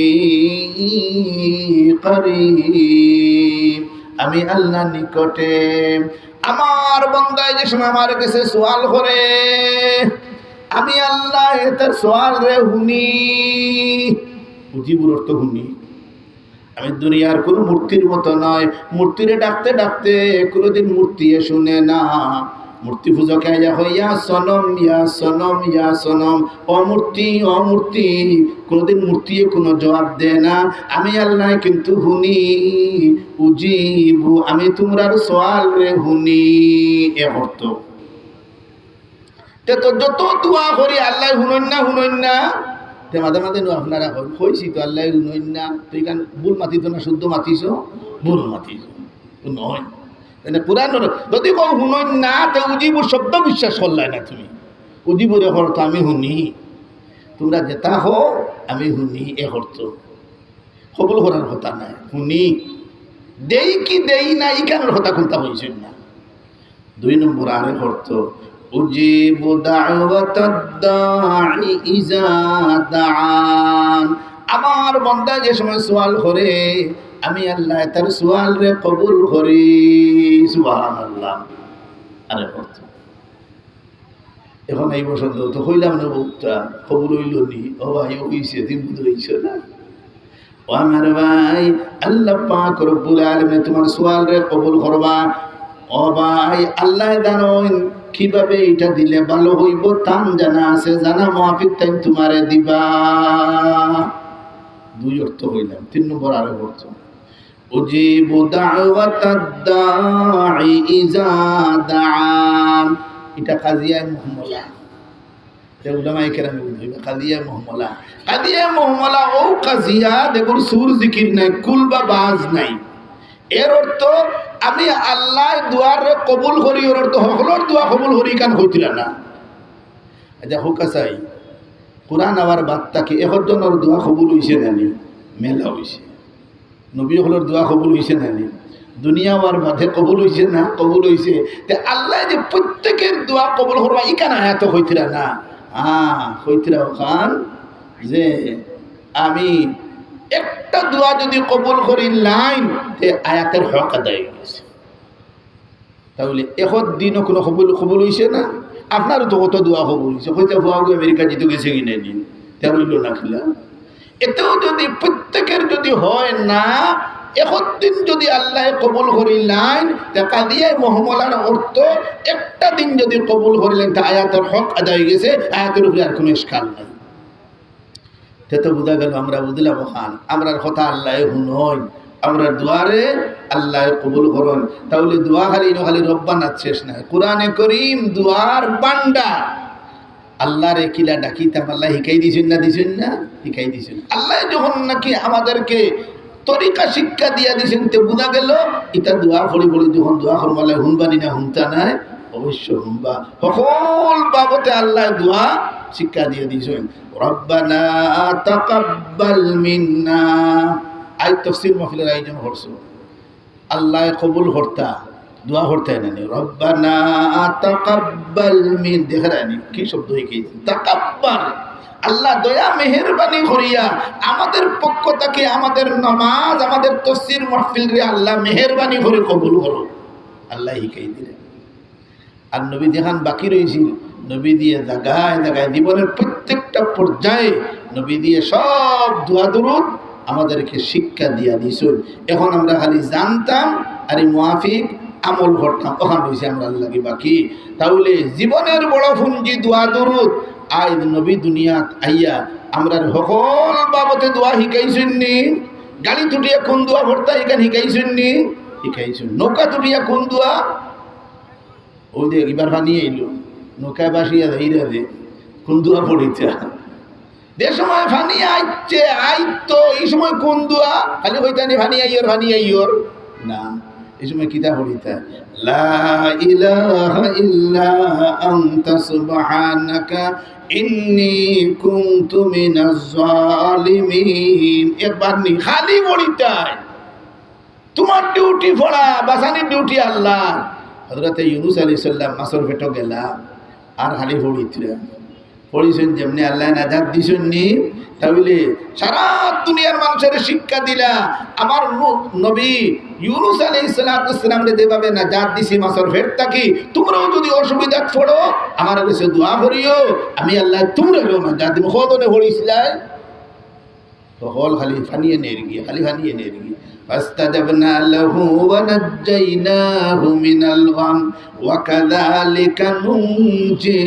করিব, আমি আল্লাহ নিকটে। আমার বান্দায় যে সময় আমার কাছে সওয়াল করে, আমি আল্লাহ তার সওয়াল রে হুনি। বুঝিবুর অর্থ হুনি। আমি দুনিয়ার কোনো মূর্তির মতো নয়, মূর্তিরে ডাকতে ডাকতে কোনোদিন মূর্তি শুনে না। মূর্তি পূজকে হইয়া সনম ইয়া সনম ইয়া সনম, অমূর্তি অমূর্তি, কোনোদিন মূর্তি কোনো জবাব দেয় না। আমি আল্লাহ কিন্তু হুনি, উজিবু, আমি তোমরার সওয়াল রে হুনি। এ অর্থ। তে তো যত দোয়া করি আল্লাহ হুনন না, তে মাঝে মাঝে আপনারা কইছি তো আল্লাহ হুনন না, তুই কান ভুল মাতিস না, শুদ্ধ মাতিস, ভুল মাতিস নয়। পুরান যদি কও হুনন না, তো উজিবুর শব্দ বিশ্বাস করলাই না তুমি। উজিবুর এ অর্থ আমি হুনি, তোমরা যেটা হো আমি হুনি, এ অর্থ। কবুল করার কথা নাই, হুনি। দেই কি দেই না ইখানের কথা কোনটা হয়েছেন না। 2 নম্বর আরেক অর্থ, উজিবু দাওয়াতাদ দাঈ ইযা দাআন, আমার বান্দা যে সময় সওয়াল করে, আমি আল্লাহ তার সওয়াল রে কবুল করি। সুবহানাল্লাহ। আরে অর্থ এখন এই বছর তো হইলাম না, বুকটা কবুল হইল নি? ও ভাই, হইছে, দিন বুঝ হইছে না? ও আমার ভাই, আল্লাহ পাক রব্বুল আলামিন তোমার সওয়াল রে কবুল করবা। ও ভাই, আল্লাহ জানেন কিভাবে এটা দিলে ভালো হইব, তাম জানা আছে, জানা মুআফিক টাইম তোমারে দিবা। 2 অর্থ হইলাম। 3 নম্বর আরো অর্থ, উজিবু দাওয়াতাদ দাঈ ইযা দাআন, এটা কাজিয়া মুহমলা। তে উলামায়ে কেরাম বলবে কাজিয়া মুহমলা। কাজিয়া মুহমলা ও কাজিয়া দেখুন সুর জিকির নাই, কুল বা বাজ নাই। এর অর্থ আমি আল্লাহ দুয়ার কবুল করি, ওর অর্থ সকলের দোয়া কবুল করি কান হইতিলা না। আচ্ছা হোক চাই কোরআন আবার বার্তাকে একজনের দোয়া কবুল হইছে নানি? মেলা হইছে। নবী সকলের দোয়া কবুল হইছে নানি? দুনিয়া আর বাদে কবুল হইছে না? কবুল হইছে। তে আল্লাহ যে প্রত্যেকের দোয়া কবুল করবা ইকান আয়াত হইতিলা না। হইতিরা ওখান যে আমি একটা দোয়া যদি কবুল করি লাইন, তে আয়াতের হক আদায় গেছে। তাহলে এখন দিনও কোনো কবুল হইছে না? আপনারও তো কত দোয়া কবুল হইছে। হইতে ভুয়া আমেরিকা জিতে গেছে কিনে দিন, তেরো হইল না খেলা। এতেও যদি প্রত্যেকের যদি হয় না, এখন দিন যদি আল্লাহ কবুল করিলেন দেখা দিয়ে মহমলার অর্থ একটা দিন যদি কবুল করিলেন তা আয়াতের হক আদায় হয়ে গেছে, আয়াতের উপরে আর কোনো ইশকাল নাই। তে তো বোঝা গেল আমরা বুঝলাম খান আমরার কথা আল্লাহ হুনই, আমরা দুয়ারে আল্লাহ কবুল করুন। তাহলে দোয়া খালি খালি রব্বানা শেষ নাই, কোরআনে করিম দুয়ার বান্ডা। আল্লাহরে কিলা ডাকিতাম আল্লাহ শিখাই দিছেন না, দিছেন না? শিখাই দিছেন। আল্লাহ যখন নাকি আমাদেরকে তরিকা শিক্ষা দিয়া দিছেন তে বোঝা গেল এটা দোয়া ফড়ি ফড়ি যখন দোয়া করবো আল্লাহ হুনবানি না হুনতা নাই, অবশ্য হুনবা। সকল বাবতে আল্লাহ দোয়া শিক্ষা দিয়ে দিছেন। রব্বানা তাকাব্বাল মিন্না, আই তাফসীর মাহফিলের আয়োজন করছো, আল্লাহ কবুল করতা দোয়া করতে নেই। রব্বানা তাকাব্বাল মিন, দেখে রানি কি শব্দ হয়ে গেছে তাকাব্বাল। আল্লাহ দয়া মেহেরবানি করিয়া আমাদের পক্ষ থেকে আমাদের নামাজ আমাদের তাফসীর মাহফিল রে আল্লাহ মেহেরবানি করে কবুল করো, আল্লাহ শিখাই দিলেন। আর নবী যেখান বাকি রয়েছিল নবী দিয়ে জায়গায় জায়গায় জীবনের প্রত্যেকটা পর্যায়ে নবী দিয়ে সব দোয়া দরুদ আমাদেরকে শিক্ষা দিয়া দিয়েছেন। এখন আমরা খালি জানতাম আর এই মুআফিক আমল করতাম, ওখান রয়েছে আমরা আল্লাহকে বাকি। তাহলে জীবনের বড় পুঞ্জি দোয়া দরুদ। আজ নবী দুনিয়াত আইয়া আমরা সকল বাবতে দোয়া শিখাইছেন নি? গাড়ি তুটিয়া কোন দোয়া ভর্তা এখানে শিখাইছেন নি? শিখাইছেন। নৌকা তুটিয়া কোন দোয়া? ও যে এবার বানিয়ে এলো নৌকায় বাসিয়া ধীরে দে কোন দোয়া পড়িতা? যে সময় ফানি আইছে আইতো এই সময় কোন দোয়া? খালি কইতানি ফানি আইয়র না, এই সময় কিতা পড়িতা? লা ইলাহা ইল্লা আনতা সুবহানাকা ইন্নী কুনতু মিনাজ জালিমিন। একবার নি খালি পড়িতা। তোমার ডিউটি পড়া, বাসানির ডিউটি আল্লাহ। হযরত ইউনূস আলাইহিস সালাম মাছের পেটে গেলা আর খালি পড়িতরা পড়িছেন যেমনি আল্লাহ নাজাত দিছেন নি। তাহলে সারা দুনিয়ার মানুষের শিক্ষা দিলা আমার নবী ইউনূস আলাইহিস সালাম রে যেভাবে নাজাত দিছি মাছের পেট থাকি, তোমরাও যদি অসুবিধা পড়ো আমার কাছে দোয়া করিও, আমি আল্লাহ তোমরাও নাজাত দিব। কতনে পড়িছিলাই তো হল খালি ফানিয়ে নের গিয়ে খালি ফানিয়ে নের গিয়ে فاستجبنا له ونجيناه من الغم وكذلك ننجي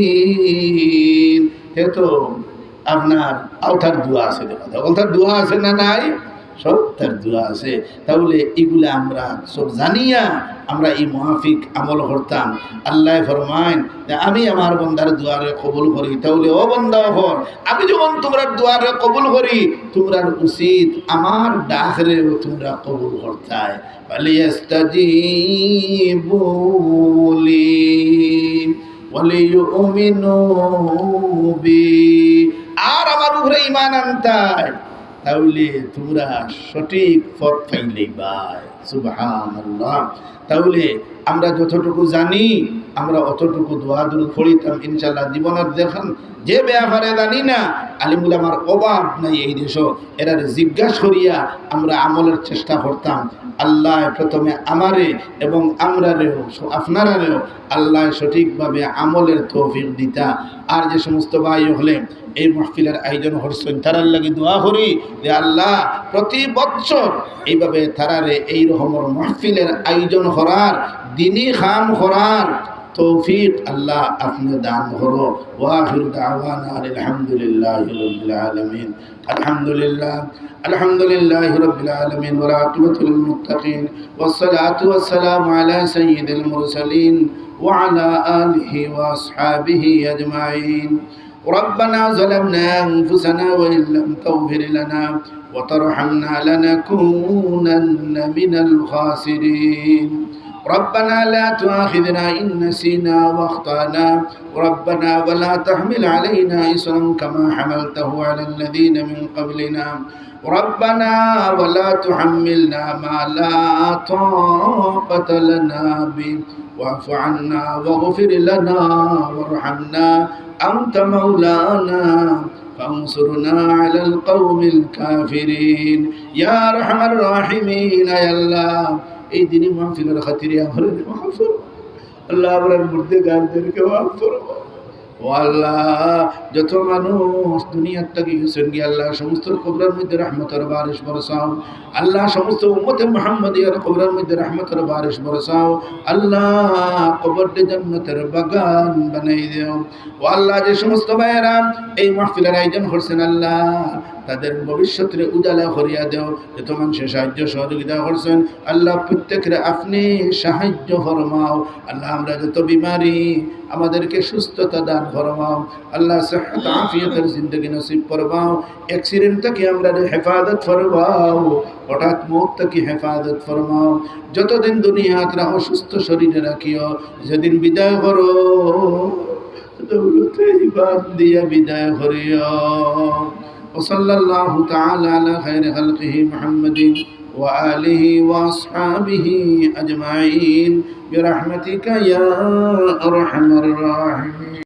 المؤمنين। তো আপনার আউটার দোয়া আছে, আউটার দোয়া আছে না নাই? সব তার দোয়া আছে। তাহলে এগুলা আমরা সব জানিয়া আমরা এই মুআফিক আমল করতাম। আল্লাহ ফরমায় যে আমি আমার বন্দার দুয়ারে কবুল করি। তাহলে ও বন্দা হর, আমি যখন তোমরা দুয়ারে কবুল করি তোমরা উচিত আমার ডাকরে তোমরা কবুল করতায়। ফালিয়াস্তাজিবু লি ওয়ালিয়ুমিনু বি, আর আমার উপরে ঈমান আনতায়, তাহলে তোমরা সঠিক পথ পাইলেই ভাই। সুবহানাল্লাহ। তাহলে আমরা যতটুকু জানি আমরা অতটুকু দোয়া দরুদ পড়িতাম ইনশাআল্লাহ। জীবনের দেখেন যে ব্যাপারে জানি না আলিমুল আমার অভাব নাই এই দেশ, এরা জিজ্ঞাসা করিয়া আমরা আমলের চেষ্টা করতাম। আল্লাহ প্রথমে আমারে এবং আমরারেও আপনারারেও আল্লাহ সঠিকভাবে আমলের তৌফিক দিতা। আর যে সমস্ত ভাই হলে এই মাহফিলের আয়োজন করছেন তারার লাগি দোয়া করি যে আল্লাহ প্রতি বছর এইভাবে তারারে এই রকমের মাহফিলের আয়োজন করার দিনই খাম করার তৌফিক আল্লাহ আপনি দান করো। ওয়া আখিরু দাওয়ানা আলহামদুলিল্লাহি রাব্বিল আলামিন। আলহামদুলিল্লাহি রাব্বিল আলামিন ওয়া আকিবাতু লিল মুত্তাকিন ওয়াস সালাতু ওয়াস সালামু আলা সাইয়্যিদিল মুরসালিন ওয়া আলা আলিহি ওয়া আসহাবিহি আজমাইন। ربنا ظلمنا أنفسنا وإن لم تغفر لنا وترحمنا لنكونن من الخاسرين. ربنا لا تؤاخذنا إن نسينا واخطأنا ربنا ولا تحمل علينا إصرا كما حملته على الذين من قبلنا ربنا ولا تحملنا ما لا طاقة لنا به واعف عنا واغفر لنا وارحمنا أنت مولانا فانصرنا على القوم الكافرين يا أرحم الراحمين يا الله এই দিনই মাহফিলের খাতিরে আমার মাফ করো আল্লাহ, আমার মুর্দে গানদেরকে মাফ করো ও আল্লাহ যত মানুষ দুনিয়ার থেকে গেছেন গিয়ে আল্লাহ সমস্ত কবরের মধ্যে রহমতের বারিশ বরসাও আল্লাহ সমস্ত উম্মতে মুহাম্মাদিয়ার কবরের মধ্যে রহমতের বারিশ বরসাও আল্লাহ কবরকে জান্নাতের বাগান বানাই দিও ও আল্লাহ যে সমস্ত ভাইয়েরা এই মাহফিলের আয়োজন করছেন আল্লাহ তাদের ভবিষ্যতের উজালা করিয়া দেও যত মানুষের সাহায্য সহযোগিতা করছেন আল্লাহ প্রত্যেকের আপনি সাহায্য ফরমাও আল্লাহ আমরা যত বিমারি আমাদেরকে সুস্থতা দান ফরমাও আল্লাহ সিহত আফিয়তের জিন্দগি নসিব ফরমাও অ্যাক্সিডেন্ট থেকে আমরা হেফাজত ফরমাও হঠাৎ মৌত থেকে হেফাজত ফরমাও যতদিন দুনিয়াত রাখো সুস্থ শরীরে রাখিও যেদিন বিদায় করো দৌলতে ইবাদ দিয়া বিদায় করিও وصلى الله تعالى على خير خلقه محمد وآله وأصحابه أجمعين برحمتك يا أرحم الراحمين